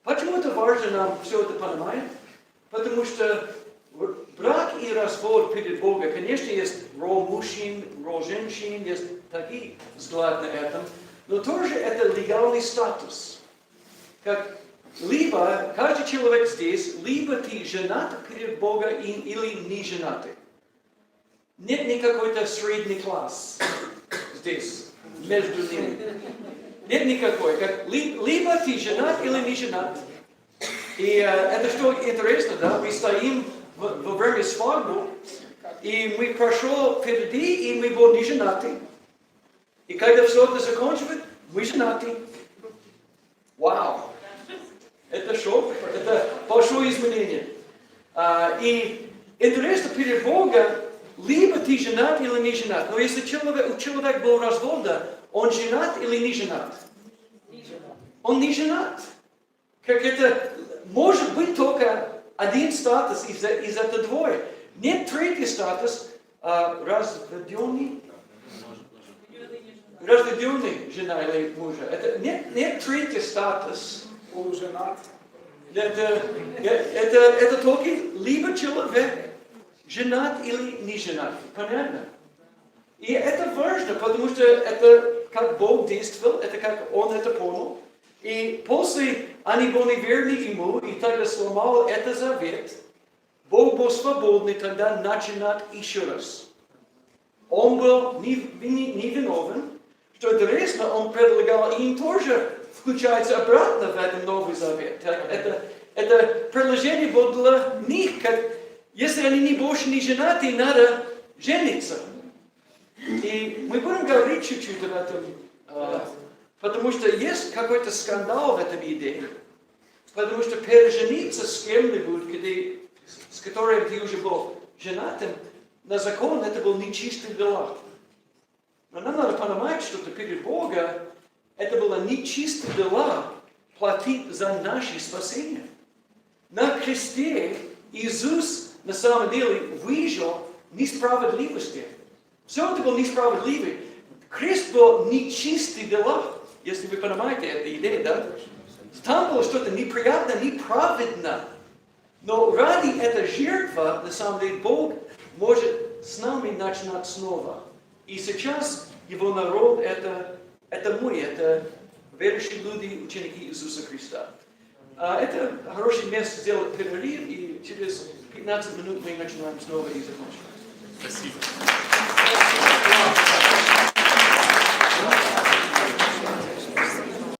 Почему это важно нам все это понимать? Потому что брак и развод перед Богом, конечно, есть роль мужчин, роль женщин, есть такие взгляды на этом, но тоже это легальный статус. Как либо каждый человек здесь, либо ты женат перед Богом или не женатый. Нет никакой-то средний класс здесь, между ними. Нет никакой. Либо ты женат или не женат. И это что интересно, да? Мы стоим во время свадьбы, и мы прошли впереди, и мы были не женаты. И когда все это закончится, мы женаты. Вау! Это шок, это большое изменение. И интересно, перед Богом, либо ты женат или не женат. Но если у человека был развод, он женат или не женат? Он не женат. Как это может быть только один статус из этого двое. Нет третий статус, разведенный. Разведенный жена или мужа. Это нет третий статус. Полуженат. Это только либо человек женат или не женат. Понятно? И это важно, потому что это как Бог действовал, это как Он это понял. И после они были верны Ему, и тогда сломал это завет, Бог был свободный тогда начинать еще раз. Он был невиновен, что интересно, Он предлагал им тоже включается обратно в этот Новый Завет. Это предложение было для них, как если они больше не женаты, надо жениться. И мы будем говорить чуть-чуть об этом, потому что есть какой-то скандал в этой идее. Потому что пережениться с кем-нибудь, с которым ты уже был женатым, на закон это был нечистый дела. Но нам надо понимать, что перед Богом это было нечистое дела платить за наше спасение. На кресте Иисус на самом деле выжил несправедливости. Все это было несправедливо. Крест был нечистый дела, если вы понимаете эту идею, да? Там было что-то неприятно, неправедно. Но ради этой жертвы, на самом деле, Бог может с нами начинать снова. И сейчас Его народ это мы, это верующие люди, ученики Иисуса Христа. Это хорошее место сделать перерыв, и через 15 минут мы начинаем снова и закончим. Спасибо.